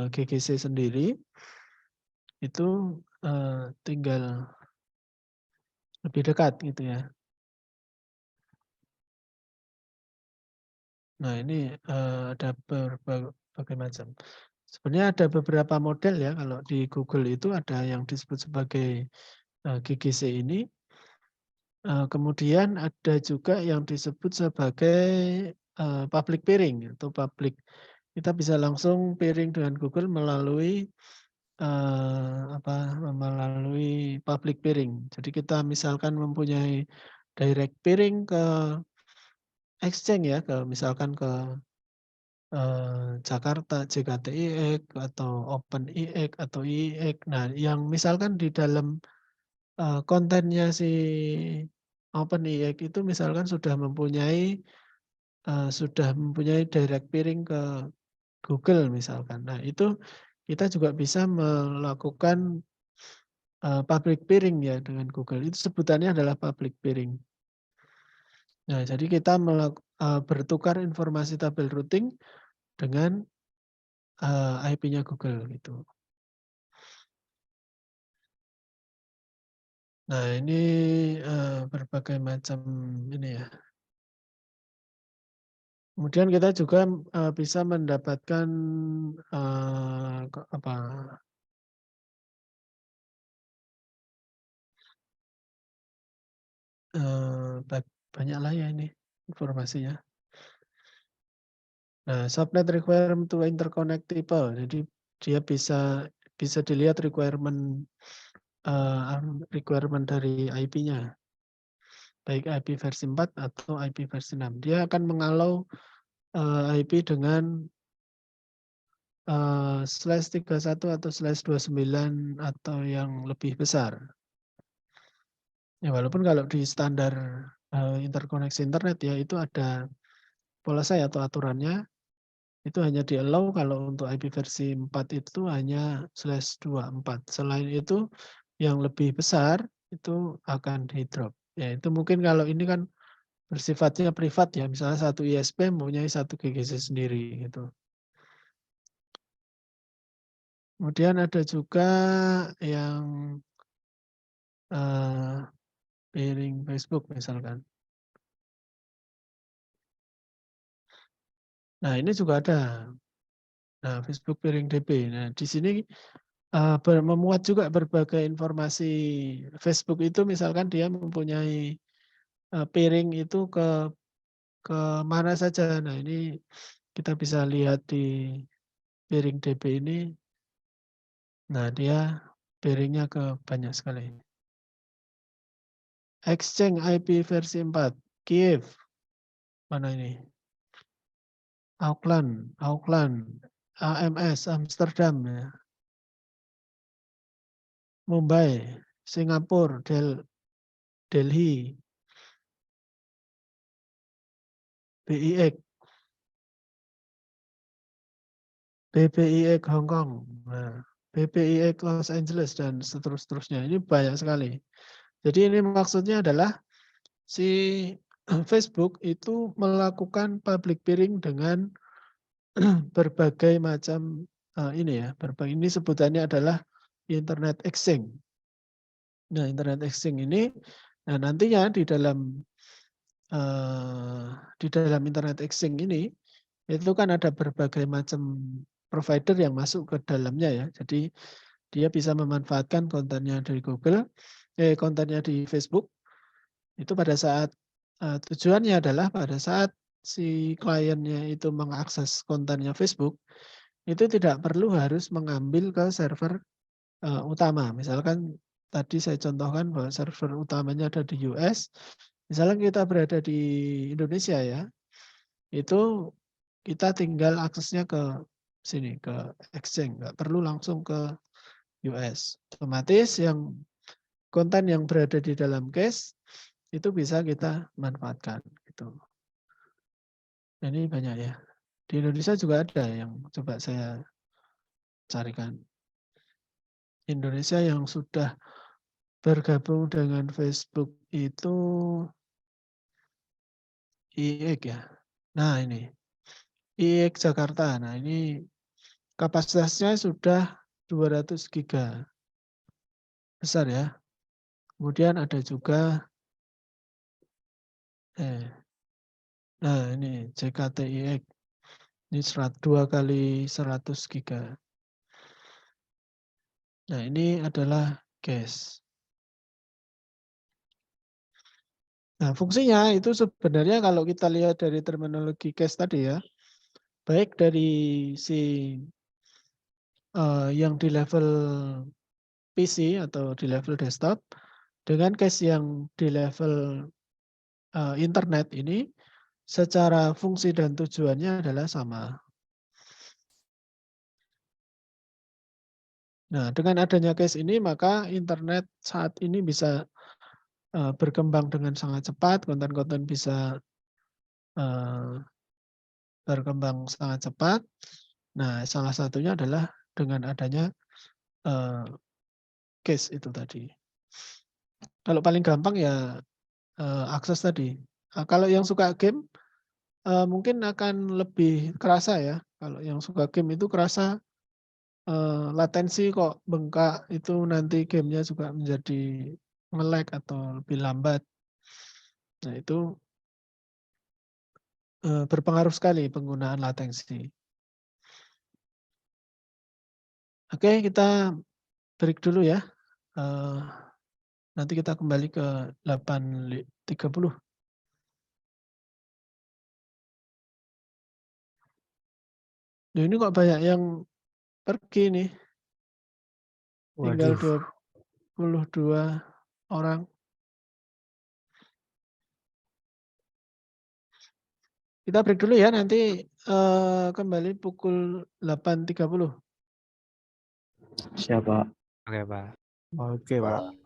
GGC sendiri itu tinggal lebih dekat gitu ya. Nah, ini ada berbagai macam. Sebenarnya ada beberapa model ya kalau di Google itu ada yang disebut sebagai GGC ini. Kemudian ada juga yang disebut sebagai public peering atau public. Kita bisa langsung peering dengan Google melalui melalui public peering. Jadi kita misalkan mempunyai direct peering ke exchange ya, misalkan ke Jakarta, JKTIX atau OpenIX atau IIX. Nah, yang misalkan di dalam kontennya si OpenIX itu misalkan sudah mempunyai direct peering ke Google misalkan. Nah, itu kita juga bisa melakukan public peering ya dengan Google. Itu sebutannya adalah public peering. Nah, jadi kita bertukar informasi tabel routing dengan IP-nya Google gitu. Nah, ini berbagai macam ini ya. Kemudian kita juga bisa mendapatkan banyaklah ya ini informasinya. Nah, subnet requirement to interconnectable. Jadi dia bisa dilihat requirement dari IP-nya. Baik IP versi 4 atau IP versi 6. Dia akan mengalau IP dengan /31 atau /29 atau yang lebih besar. Ya, walaupun kalau di standar interkoneksi internet ya itu ada policy atau aturannya itu hanya di-allow kalau untuk IP versi 4 itu hanya /24. Selain itu yang lebih besar itu akan di-drop. Ya, itu mungkin kalau ini kan bersifatnya privat ya, misalnya satu ISP mempunyai satu GGC sendiri gitu. Kemudian ada juga yang pairing Facebook misalkan. Nah, ini juga ada. Nah, Facebook pairing DB. Nah, di sini memuat juga berbagai informasi Facebook itu, misalkan dia mempunyai pairing itu ke mana saja. Nah, ini kita bisa lihat di pairing DB ini. Nah, dia pairingnya ke banyak sekali. Exchange IP versi 4, Kiev. Mana ini? Auckland, AMS, Amsterdam, ya. Mumbai, Singapura, Delhi, BIX, BPIX Hong Kong, nah, BPIX Los Angeles, dan seterusnya. Ini banyak sekali. Jadi ini maksudnya adalah si Facebook itu melakukan public peering dengan berbagai macam ini sebutannya adalah Internet Exchange. Nah, Internet Exchange ini, nah nantinya di dalam Internet Exchange ini itu kan ada berbagai macam provider yang masuk ke dalamnya ya. Jadi dia bisa memanfaatkan kontennya dari kontennya di Facebook. Itu pada saat tujuannya adalah pada saat si kliennya itu mengakses kontennya Facebook, itu tidak perlu harus mengambil ke server utama. Misalkan tadi saya contohkan bahwa server utamanya ada di US. Misalnya kita berada di Indonesia ya, itu kita tinggal aksesnya ke sini, ke exchange, nggak perlu langsung ke US. Otomatis yang konten yang berada di dalam cache itu bisa kita manfaatkan. Gitu. Ini banyak ya. Di Indonesia juga ada yang coba saya carikan. Indonesia yang sudah bergabung dengan Facebook itu IIX ya. Nah ini, IIX Jakarta. Nah ini kapasitasnya sudah 200 giga. Besar ya. Kemudian ada juga nah ini JKTIX. Ini 2 kali 100 giga. Nah ini adalah cache. Nah fungsinya itu sebenarnya kalau kita lihat dari terminologi cache tadi ya, baik dari si yang di level PC atau di level desktop, dengan cache yang di level internet ini, secara fungsi dan tujuannya adalah sama. Nah, dengan adanya cache ini, maka internet saat ini bisa berkembang dengan sangat cepat, konten-konten bisa berkembang sangat cepat. Nah, salah satunya adalah dengan adanya cache itu tadi. Kalau paling gampang ya akses tadi. Nah, kalau yang suka game, mungkin akan lebih kerasa ya. Kalau yang suka game itu kerasa latensi kok bengkak, itu nanti gamenya juga menjadi nge-lag atau lebih lambat. Nah itu berpengaruh sekali penggunaan latensi. Oke, kita break dulu ya. Nanti kita kembali ke 8.30. Nah, ini kok banyak yang pergi nih. Tinggal Waduh. 22 orang. Kita break dulu ya, nanti kembali pukul 8.30. Siapa? Oke, Pak. Oke, Pak.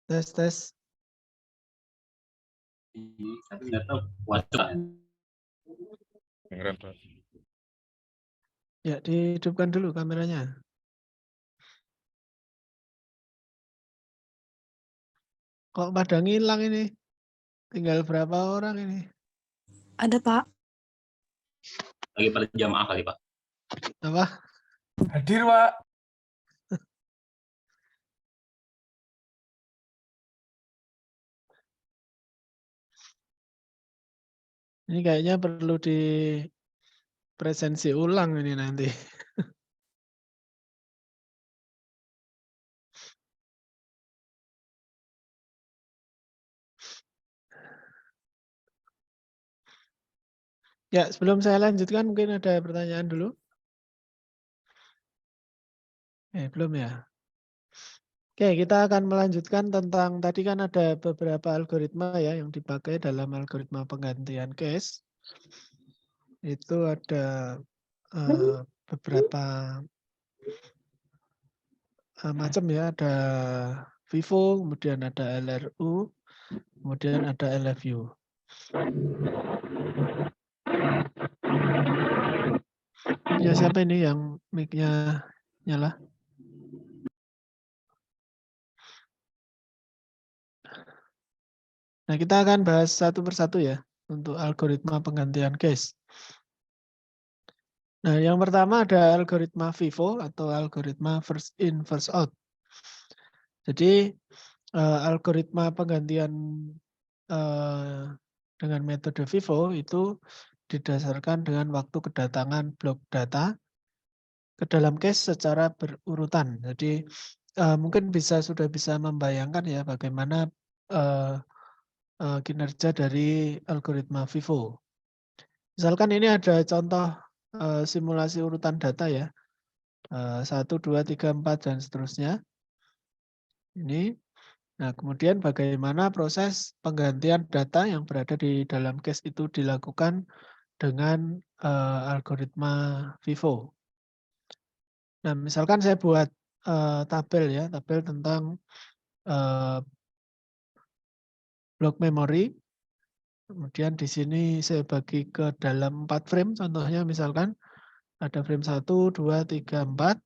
Tes, tes. Tapi nggak tahu WhatsApp. Kedengeran, Pak. Ya, dihidupkan dulu kameranya. Kok pada ngilang ini? Tinggal berapa orang ini? Ada, Pak. Lagi pada jamaah kali, Pak. Apa? Hadir, Pak. Ini kayaknya perlu di presensi ulang ini nanti. Ya, sebelum saya lanjutkan mungkin ada pertanyaan dulu. Belum ya. Oke, kita akan melanjutkan tentang tadi kan ada beberapa algoritma ya yang dipakai dalam algoritma penggantian case. Itu ada beberapa macam ya, ada Vivo, kemudian ada LRU, kemudian ada LFU. Ya, siapa ini yang mic-nya nyala? Nah, kita akan bahas satu persatu ya untuk algoritma penggantian case. Nah, yang pertama ada algoritma Vivo atau algoritma first in first out. Jadi algoritma penggantian dengan metode Vivo itu didasarkan dengan waktu kedatangan blok data ke dalam case secara berurutan. Jadi mungkin sudah bisa membayangkan ya bagaimana kinerja dari algoritma Vivo. Misalkan ini ada contoh simulasi urutan data ya. 1, 2, 3, 4, dan seterusnya. Ini. Nah, kemudian bagaimana proses penggantian data yang berada di dalam case itu dilakukan dengan algoritma Vivo. Nah, misalkan saya buat tabel ya, tabel tentang blok memori. Kemudian di sini saya bagi ke dalam 4 frame, contohnya misalkan ada frame 1, 2, 3, 4.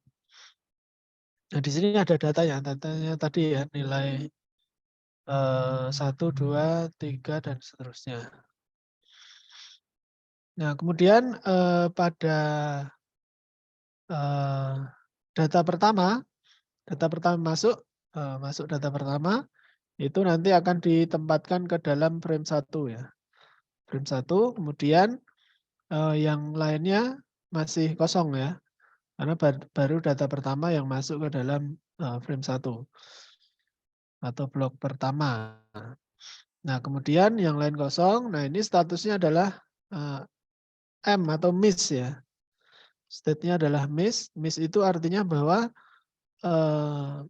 Nah, di sini ada datanya tadi ya, nilai 1, 2, 3, dan seterusnya. Nah, kemudian pada data pertama masuk data pertama, itu nanti akan ditempatkan ke dalam frame 1 ya. Frame 1, kemudian yang lainnya masih kosong ya. Karena baru data pertama yang masuk ke dalam frame 1 atau blok pertama. Nah, kemudian yang lain kosong. Nah, ini statusnya adalah M atau miss ya. State-nya adalah miss. Miss itu artinya bahwa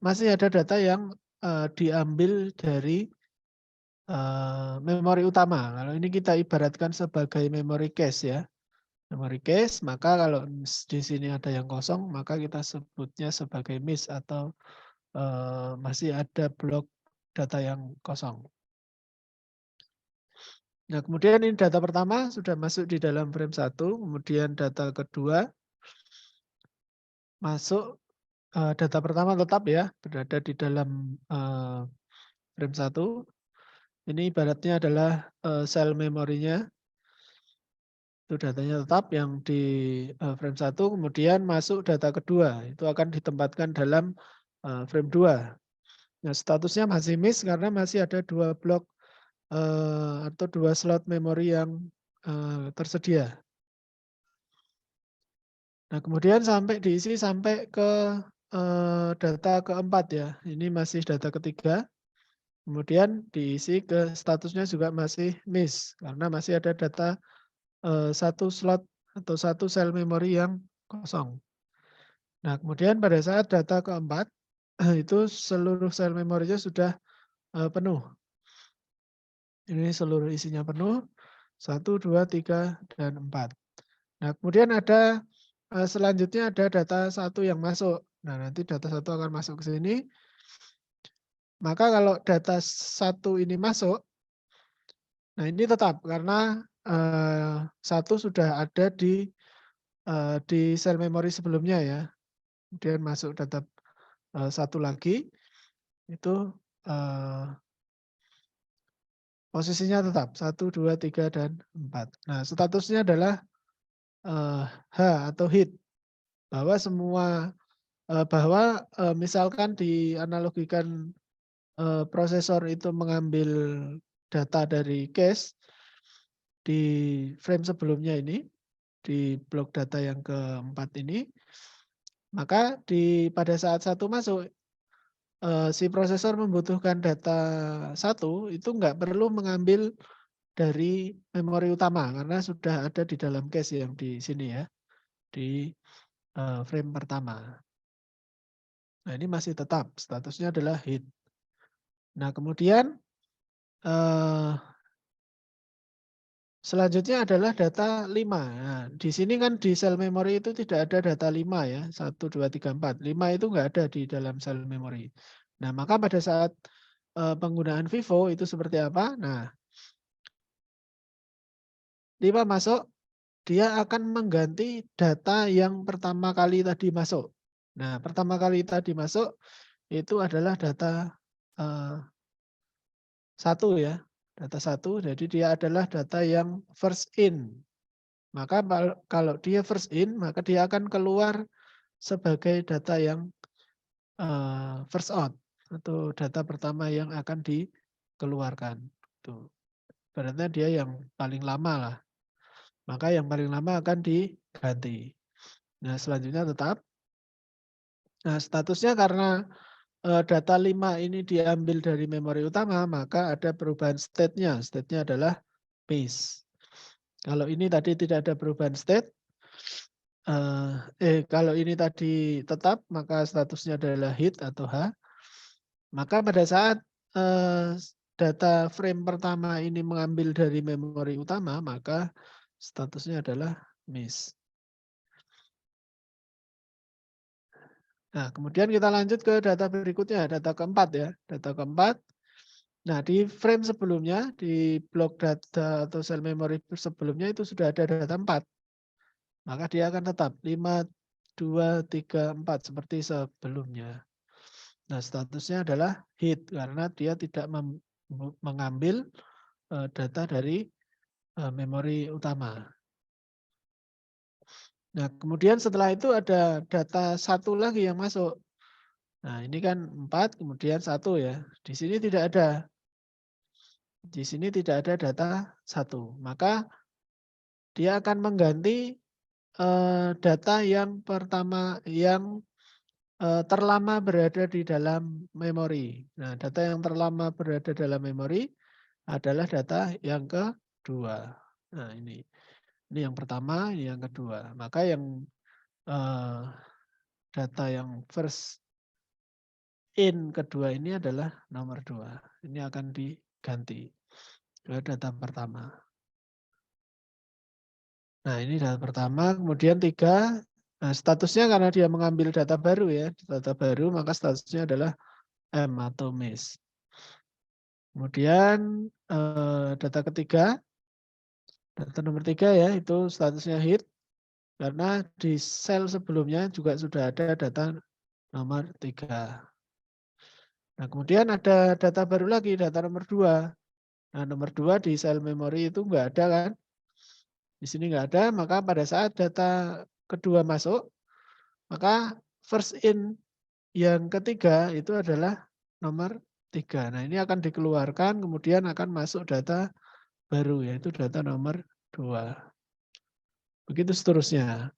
masih ada data yang diambil dari memori utama. Kalau ini kita ibaratkan sebagai memory cache ya. Memory cache, maka kalau di sini ada yang kosong, maka kita sebutnya sebagai miss atau masih ada blok data yang kosong. Nah, kemudian ini data pertama sudah masuk di dalam frame 1, kemudian data kedua masuk, data pertama tetap ya, berada di dalam frame 1. Ini ibaratnya adalah sel memorinya. Itu datanya tetap yang di frame 1, kemudian masuk data kedua. Itu akan ditempatkan dalam frame 2. Nah, statusnya masih miss karena masih ada 2 blok atau 2 slot memori yang tersedia. Nah, kemudian sampai diisi sampai ke data keempat ya. Ini masih data ketiga. Kemudian diisi ke statusnya juga masih miss karena masih ada data 1 slot atau 1 sel memori yang kosong. Nah, kemudian pada saat data keempat itu seluruh sel memorinya sudah penuh. Ini seluruh isinya penuh. 1, 2, 3, dan 4. Nah, kemudian ada selanjutnya ada data 1 yang masuk. Nah, nanti data 1 akan masuk ke sini. Maka kalau data 1 ini masuk, nah ini tetap karena 1 sudah ada di sel memori sebelumnya ya. Kemudian masuk data 1 lagi, itu posisinya tetap 1, 2, 3, dan 4. Nah, statusnya adalah H atau hit, bahwa misalkan dianalogikan prosesor itu mengambil data dari cache di frame sebelumnya ini, di blok data yang keempat ini, maka pada saat 1 masuk, si prosesor membutuhkan data 1 itu nggak perlu mengambil dari memori utama karena sudah ada di dalam cache yang di sini ya, di frame pertama. Nah, ini masih tetap statusnya adalah hit. Nah, kemudian selanjutnya adalah data 5. Nah, di sini kan di sel memori itu tidak ada data 5 ya, 1, 2, 3, 4. 5 itu nggak ada di dalam sel memori. Nah, maka pada saat penggunaan FIFO itu seperti apa? Nah, 5 masuk, dia akan mengganti data yang pertama kali tadi masuk. Nah, pertama kali tadi masuk itu adalah data 1 ya. Data 1, jadi dia adalah data yang first in. Maka kalau dia first in, maka dia akan keluar sebagai data yang first out atau data pertama yang akan dikeluarkan. Tuh. Berarti dia yang paling lama lah. Maka yang paling lama akan diganti. Nah, selanjutnya tetap. Nah, statusnya karena data 5 ini diambil dari memori utama, maka ada perubahan state-nya. State-nya adalah base. Kalau ini tadi tidak ada perubahan state, kalau ini tadi tetap, maka statusnya adalah hit atau H. Maka pada saat data frame pertama ini mengambil dari memori utama, maka statusnya adalah miss. Nah, kemudian kita lanjut ke data berikutnya, data keempat ya. Data keempat. Nah, di frame sebelumnya, di blok data atau sel memori sebelumnya itu sudah ada data 4. Maka dia akan tetap 5, 2, 3, 4 seperti sebelumnya. Nah, statusnya adalah hit karena dia tidak mengambil data dari memori utama. Nah, kemudian setelah itu ada data 1 lagi yang masuk. Nah, ini kan 4, kemudian 1 ya. Di sini tidak ada. Di sini tidak ada data 1. Maka dia akan mengganti data yang pertama yang terlama berada di dalam memori. Nah, data yang terlama berada dalam memori adalah data yang kedua. Nah, ini yang pertama, ini yang kedua. Maka yang data yang first in kedua ini adalah nomor 2. Ini akan diganti ke data pertama. Nah, ini data pertama, kemudian 3. Nah, statusnya karena dia mengambil data baru ya, data baru, maka statusnya adalah M atau miss. Kemudian data ketiga, data nomor 3 ya, itu statusnya hit. Karena di sel sebelumnya juga sudah ada data nomor 3. Nah, kemudian ada data baru lagi, data nomor 2. Nah, nomor 2 di sel memori itu enggak ada kan. Di sini enggak ada, maka pada saat data kedua masuk, maka first in yang ketiga itu adalah nomor 3. Nah, ini akan dikeluarkan, kemudian akan masuk data baru, yaitu data nomor 2. Begitu seterusnya.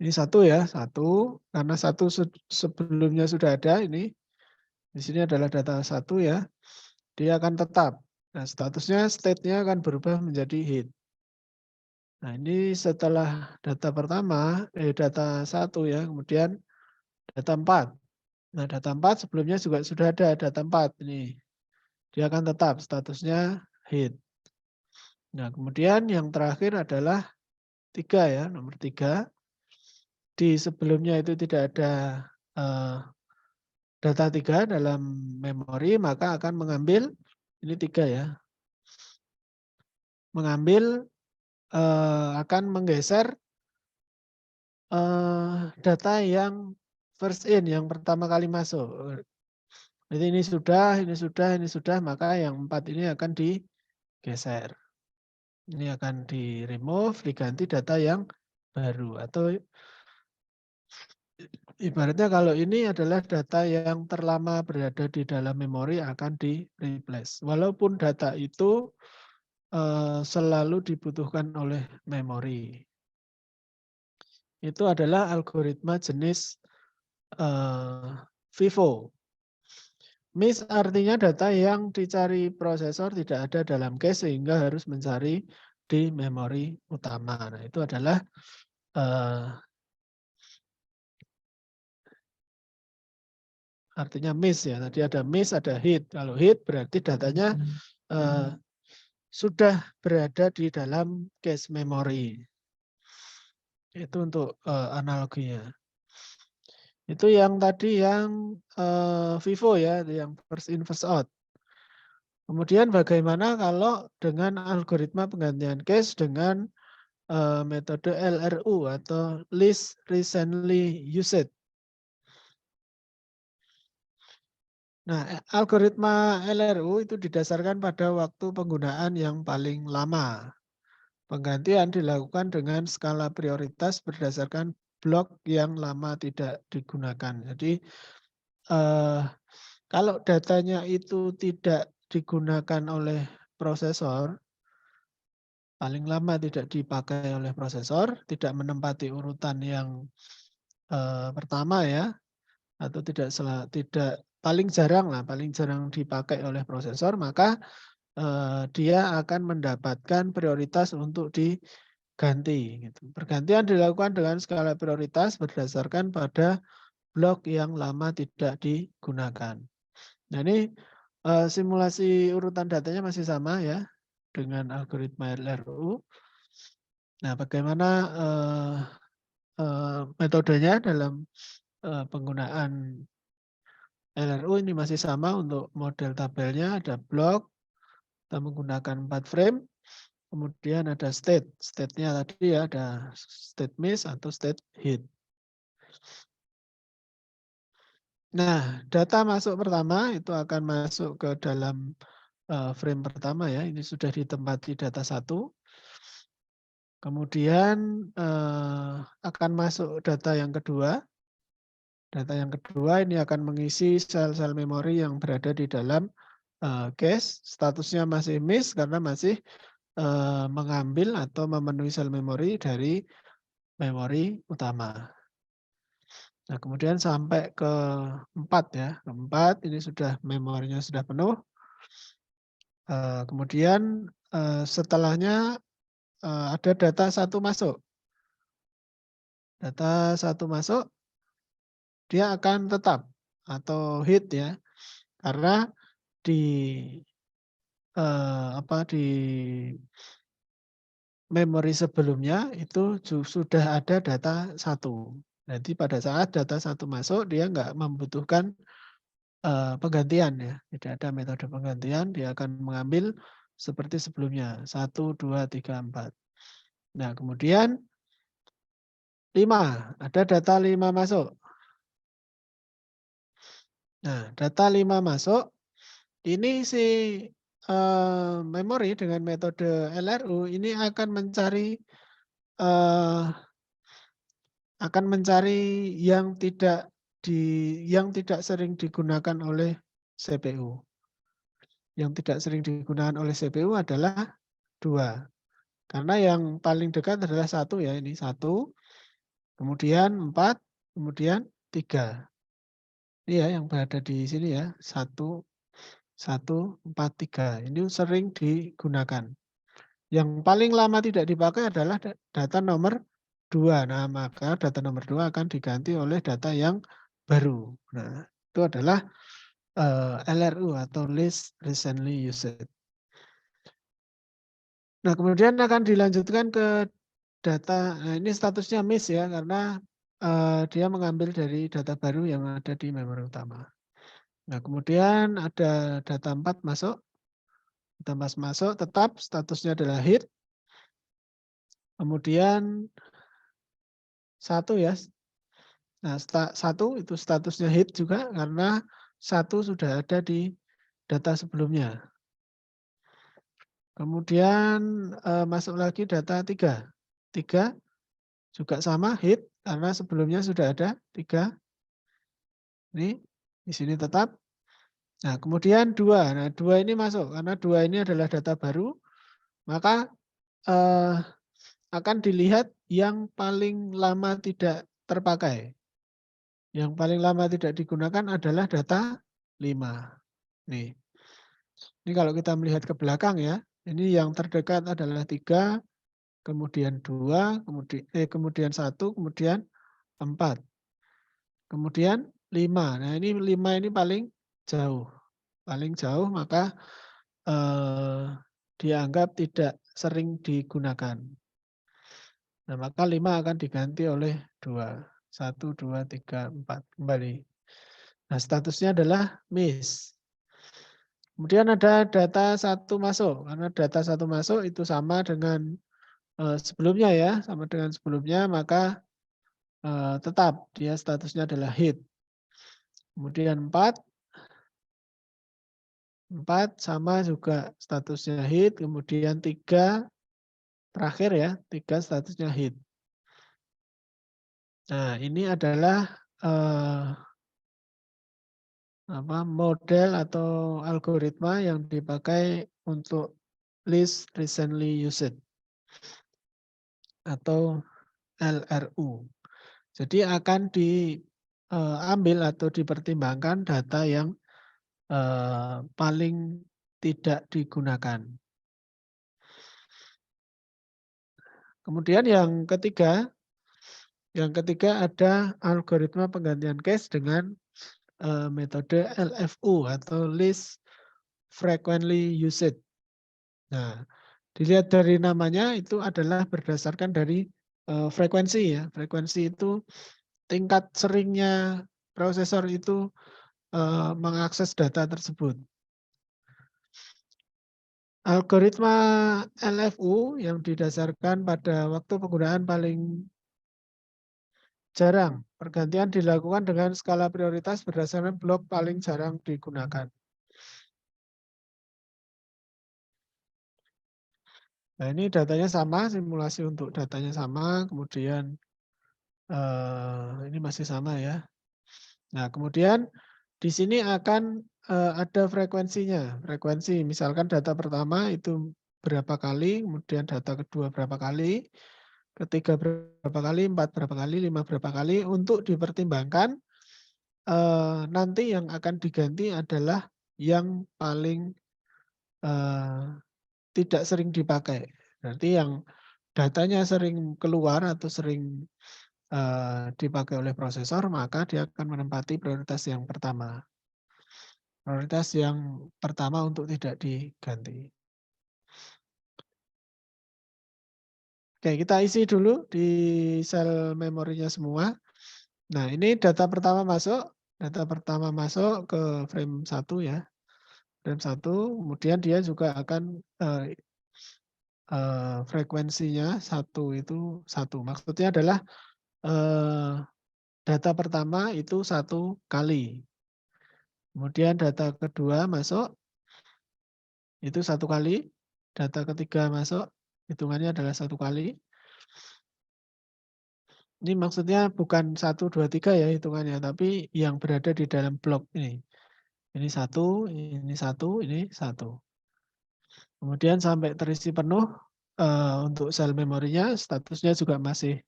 Ini 1 ya, 1. Karena 1 sebelumnya sudah ada, ini. Di sini adalah data 1 ya. Dia akan tetap. Nah, statusnya, state-nya akan berubah menjadi hit. Nah, ini setelah data pertama, data 1 ya, kemudian data 4. Nah, data 4 sebelumnya juga sudah ada data 4 ini. Dia akan tetap statusnya hit. Nah, kemudian yang terakhir adalah 3 ya, nomor 3. Di sebelumnya itu tidak ada data 3 dalam memori, maka akan mengambil, ini 3 ya, mengambil, akan menggeser data yang first in, yang pertama kali masuk. Jadi ini sudah, maka yang 4 ini akan digeser. Ini akan di-remove, diganti data yang baru. Atau ibaratnya kalau ini adalah data yang terlama berada di dalam memori akan di-replace. Walaupun data itu selalu dibutuhkan oleh memori. Itu adalah algoritma jenis FIFO. Miss artinya data yang dicari prosesor tidak ada dalam cache sehingga harus mencari di memori utama. Nah, itu adalah artinya miss ya. Tadi ada miss, ada hit. Kalau hit berarti datanya sudah berada di dalam cache memori. Itu untuk analoginya. Itu yang tadi yang FIFO ya, yang first in first out. Kemudian bagaimana kalau dengan algoritma penggantian cache dengan metode LRU atau least recently used. Nah, algoritma LRU itu didasarkan pada waktu penggunaan yang paling lama. Penggantian dilakukan dengan skala prioritas berdasarkan blok yang lama tidak digunakan. Jadi kalau datanya itu tidak digunakan oleh prosesor, paling lama tidak dipakai oleh prosesor, tidak menempati urutan yang pertama ya, atau tidak paling jarang dipakai oleh prosesor, maka dia akan mendapatkan prioritas untuk diganti. Gitu. Pergantian dilakukan dengan skala prioritas berdasarkan pada blok yang lama tidak digunakan. Nah ini simulasi urutan datanya masih sama ya dengan algoritma LRU. Nah bagaimana metodenya dalam penggunaan LRU ini masih sama untuk model tabelnya, ada blok, kita menggunakan 4 frame, kemudian ada state. State-nya tadi ya ada state miss atau state hit. Nah, data masuk pertama itu akan masuk ke dalam frame pertama ya, ini sudah ditempati data 1. Kemudian akan masuk data yang kedua. Data yang kedua ini akan mengisi sel-sel memori yang berada di dalam cache. Statusnya masih miss karena masih mengambil atau memenuhi sel memori dari memori utama. Nah, kemudian sampai ke 4 ya. Ke 4 ini sudah memorinya sudah penuh. Kemudian setelahnya ada data 1 masuk. Data 1 masuk, dia akan tetap atau hit ya. Karena di memori sebelumnya itu sudah ada data 1. Jadi pada saat data 1 masuk, dia nggak membutuhkan penggantian ya. Tidak ada metode penggantian, dia akan mengambil seperti sebelumnya. 1, 2, 3, 4. Nah kemudian 5, ada data 5 masuk. Nah data 5 masuk, ini si memori dengan metode LRU ini akan mencari yang tidak sering digunakan oleh CPU. Yang tidak sering digunakan oleh CPU adalah 2. Karena yang paling dekat adalah 1 ya, ini 1. Kemudian 4, kemudian 3. Ini ya yang berada di sini ya, 1, 1, 4, 3. Ini sering digunakan. Yang paling lama tidak dipakai adalah data nomor 2. Nah, maka data nomor 2 akan diganti oleh data yang baru. Nah, itu adalah LRU atau least recently used. Nah, kemudian akan dilanjutkan ke data, nah ini statusnya miss ya, karena dia mengambil dari data baru yang ada di memori utama. Nah, kemudian ada data 4 masuk. Data 4 masuk, tetap statusnya adalah hit. Kemudian 1 ya. Nah, 1 itu statusnya hit juga karena 1 sudah ada di data sebelumnya. Kemudian masuk lagi data 3. 3 juga sama hit karena sebelumnya sudah ada 3. Ini di sini tetap. Nah, kemudian 2. Nah, 2 ini masuk karena 2 ini adalah data baru, maka akan dilihat yang paling lama tidak terpakai. Yang paling lama tidak digunakan adalah data 5. Nih. Ini kalau kita melihat ke belakang ya, ini yang terdekat adalah 3, kemudian 2, kemudian 1, kemudian 4. Kemudian 5. Nah, ini 5 ini paling jauh. Paling jauh maka dianggap tidak sering digunakan. Nah, maka 5 akan diganti oleh 2. 1, 2, 3, 4. Kembali. Nah, statusnya adalah miss. Kemudian ada data 1 masuk. Karena data 1 masuk itu sama dengan sebelumnya ya. Sama dengan sebelumnya, maka tetap dia statusnya adalah hit. Kemudian 4 sama juga statusnya hit. Kemudian 3 terakhir ya. 3 statusnya hit. Nah, ini adalah model atau algoritma yang dipakai untuk list recently used atau LRU. Jadi akan diambil atau dipertimbangkan data yang paling tidak digunakan. Kemudian yang ketiga ada algoritma penggantian case dengan metode LFU atau list frequently used. Nah, dilihat dari namanya itu adalah berdasarkan dari frekuensi ya. Frekuensi itu tingkat seringnya prosesor itu mengakses data tersebut. Algoritma LFU yang didasarkan pada waktu penggunaan paling jarang. Pergantian dilakukan dengan skala prioritas berdasarkan blok paling jarang digunakan. Nah, ini datanya sama, simulasi untuk datanya sama, kemudian ini masih sama ya. Nah, kemudian di sini akan ada frekuensinya. Frekuensi, misalkan data pertama itu berapa kali, kemudian data kedua berapa kali, ketiga berapa kali, 4 berapa kali, 5 berapa kali, untuk dipertimbangkan nanti yang akan diganti adalah yang paling tidak sering dipakai. Berarti yang datanya sering keluar atau sering dipakai oleh prosesor, maka dia akan menempati prioritas yang pertama. Prioritas yang pertama untuk tidak diganti. Oke, kita isi dulu di sel memorinya semua. Nah, ini data pertama masuk. Data pertama masuk ke frame 1 ya. Frame 1, kemudian dia juga akan frekuensinya 1 itu 1. Maksudnya adalah data pertama itu 1 kali. Kemudian data kedua masuk, itu 1 kali. Data ketiga masuk, hitungannya adalah 1 kali. Ini maksudnya bukan 1, 2, 3 ya hitungannya, tapi yang berada di dalam blok ini. Ini 1, ini 1, ini 1. Kemudian sampai terisi penuh untuk sel memorinya, statusnya juga masih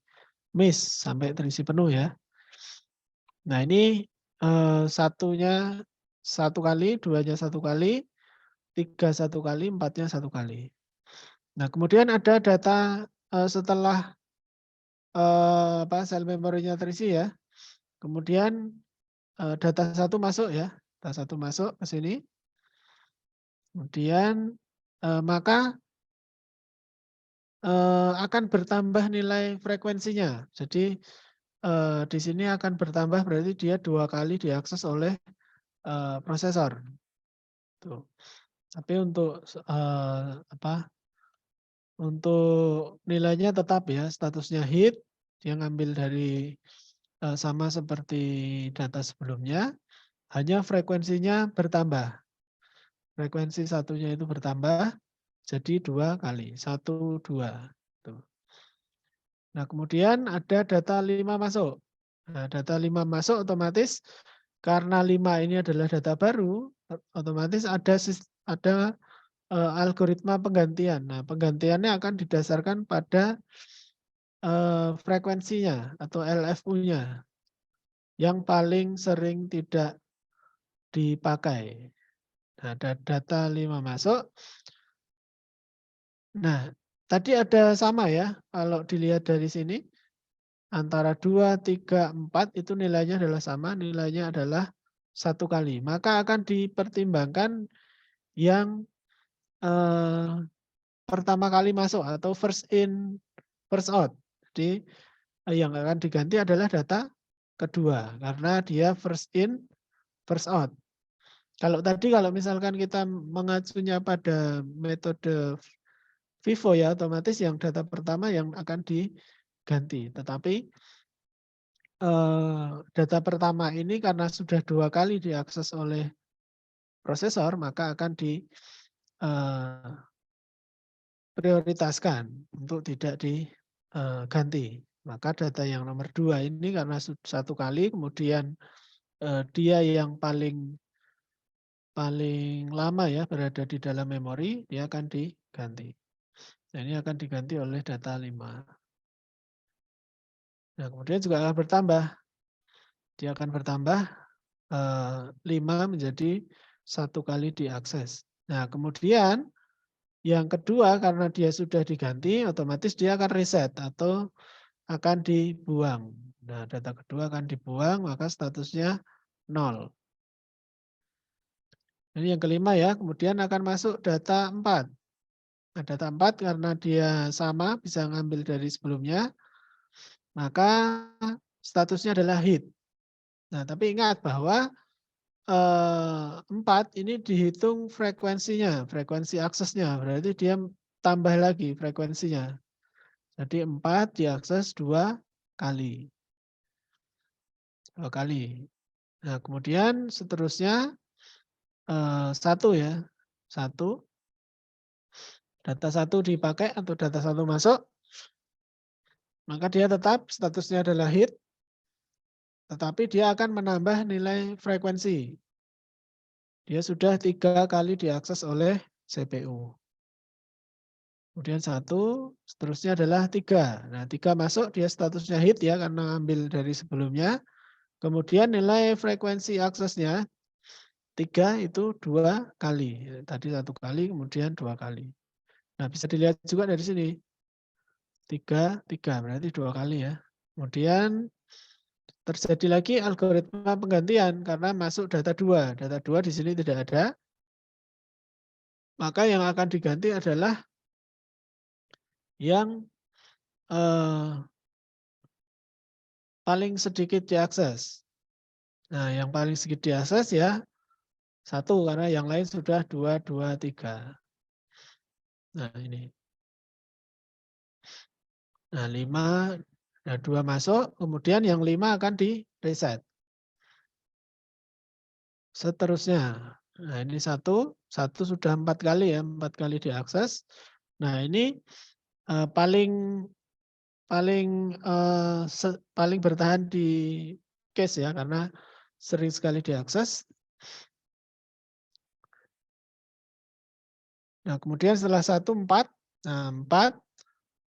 miss sampai terisi penuh ya. Nah, ini satunya 1 kali, 2-nya 1 kali, 3 1 kali, 4-nya 1 kali. Nah, kemudian ada data setelah sel memorinya terisi ya. Kemudian data 1 masuk ya. Data 1 masuk ke sini. Kemudian maka akan bertambah nilai frekuensinya. Jadi di sini akan bertambah berarti dia 2 kali diakses oleh prosesor. Tuh. Tapi untuk untuk nilainya tetap ya statusnya hit, dia ngambil dari sama seperti data sebelumnya, hanya frekuensinya bertambah. Frekuensi satunya itu bertambah jadi 2 kali, 1, 2. Tuh. Nah, kemudian ada data 5 masuk. Nah, data 5 masuk otomatis karena 5 ini adalah data baru, otomatis ada algoritma penggantian. Nah, penggantiannya akan didasarkan pada frekuensinya atau LFU-nya yang paling sering tidak dipakai. Nah, ada data 5 masuk. Nah, tadi ada sama ya, kalau dilihat dari sini, antara 2, 3, 4 itu nilainya adalah sama, nilainya adalah 1 kali. Maka akan dipertimbangkan yang pertama kali masuk atau first in, first out. Jadi yang akan diganti adalah data kedua, karena dia first in, first out. Kalau misalkan kita mengacunya pada metode FIFO ya, otomatis yang data pertama yang akan diganti. Tetapi data pertama ini karena sudah 2 kali diakses oleh prosesor, maka akan prioritaskan untuk tidak diganti. Maka data yang nomor 2 ini karena 1 kali, kemudian dia yang paling lama ya berada di dalam memori, dia akan diganti. Nah, ini akan diganti oleh data 5. Nah, kemudian juga akan bertambah. Dia akan bertambah 5 menjadi 1 kali diakses. Nah, kemudian yang kedua karena dia sudah diganti, otomatis dia akan reset atau akan dibuang. Nah, data kedua akan dibuang, maka statusnya 0. Ini yang kelima ya, kemudian akan masuk data 4. Nah, data 4 karena dia sama, bisa ngambil dari sebelumnya, maka statusnya adalah hit. Nah, tapi ingat bahwa 4 ini dihitung frekuensinya, frekuensi aksesnya, berarti dia tambah lagi frekuensinya. Jadi 4 diakses 2 kali. 2 kali. Nah, kemudian seterusnya 1 ya. 1. Data 1 dipakai atau data 1 masuk, maka dia tetap statusnya adalah hit, tetapi dia akan menambah nilai frekuensi. Dia sudah 3 kali diakses oleh CPU. Kemudian 1, seterusnya adalah 3. Nah, 3 masuk, dia statusnya hit ya, karena ambil dari sebelumnya. Kemudian nilai frekuensi aksesnya 3 itu 2 kali. Tadi 1 kali, kemudian 2 kali. Nah, bisa dilihat juga dari sini. 3, berarti 2 kali ya. Kemudian terjadi lagi algoritma penggantian karena masuk data 2. Data 2 di sini tidak ada. Maka yang akan diganti adalah yang paling sedikit diakses. Nah, yang paling sedikit diakses ya 1, karena yang lain sudah 2, 2, 3. Nah, ini. Nah, 5, nah 2 masuk, kemudian yang 5 akan di-reset. Seterusnya. Nah, ini 1 sudah 4 kali ya, 4 kali diakses. Nah, ini paling bertahan di cache ya, karena sering sekali diakses. Nah, kemudian setelah 1, 4. Nah, 4.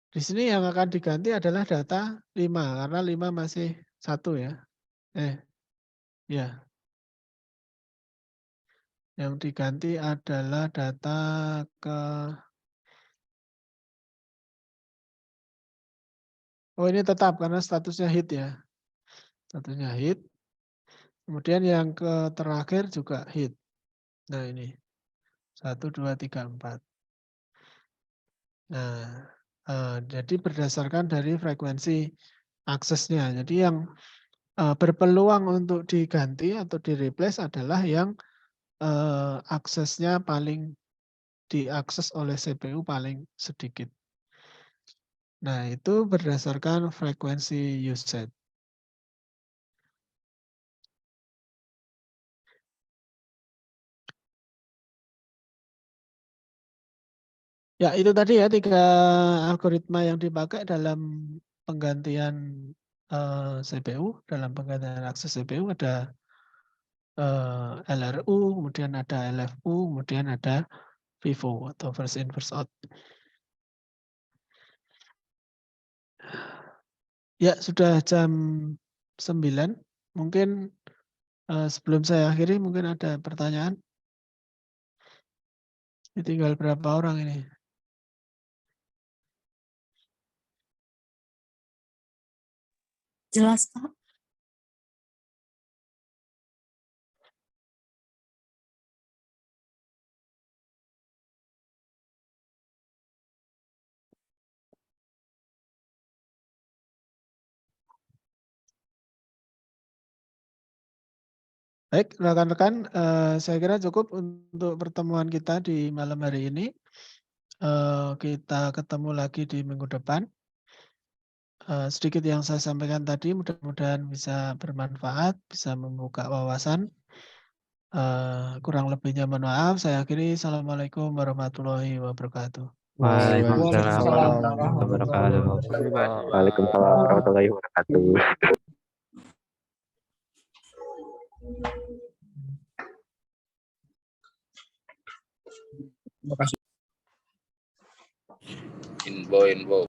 Di sini yang akan diganti adalah data 5, karena 5 masih 1 ya. Ya. Yang diganti adalah data ini tetap karena statusnya hit ya. Statusnya hit. Kemudian yang terakhir juga hit. Nah, ini. 1, 2, 3, 4. Nah, jadi berdasarkan dari frekuensi aksesnya. Jadi yang berpeluang untuk diganti atau di-replace adalah yang aksesnya paling diakses oleh CPU paling sedikit. Nah, itu berdasarkan frekuensi usage. Ya, itu tadi ya 3 algoritma yang dipakai dalam penggantian CPU, dalam penggantian akses CPU ada LRU, kemudian ada LFU, kemudian ada FIFO atau first in first out. Ya, sudah jam 9. Mungkin sebelum saya akhiri mungkin ada pertanyaan. Ini tinggal berapa orang ini? Jelas, Pak. Baik, rekan-rekan, saya kira cukup untuk pertemuan kita di malam hari ini. Kita ketemu lagi di minggu depan. Sedikit yang saya sampaikan tadi mudah-mudahan bisa bermanfaat, bisa membuka wawasan. Kurang lebihnya mohon maaf. Saya akhiri. Assalamualaikum warahmatullahi wabarakatuh. Waalaikumsalam warahmatullahi wabarakatuh. Waalaikumsalam warahmatullahi wabarakatuh. Info.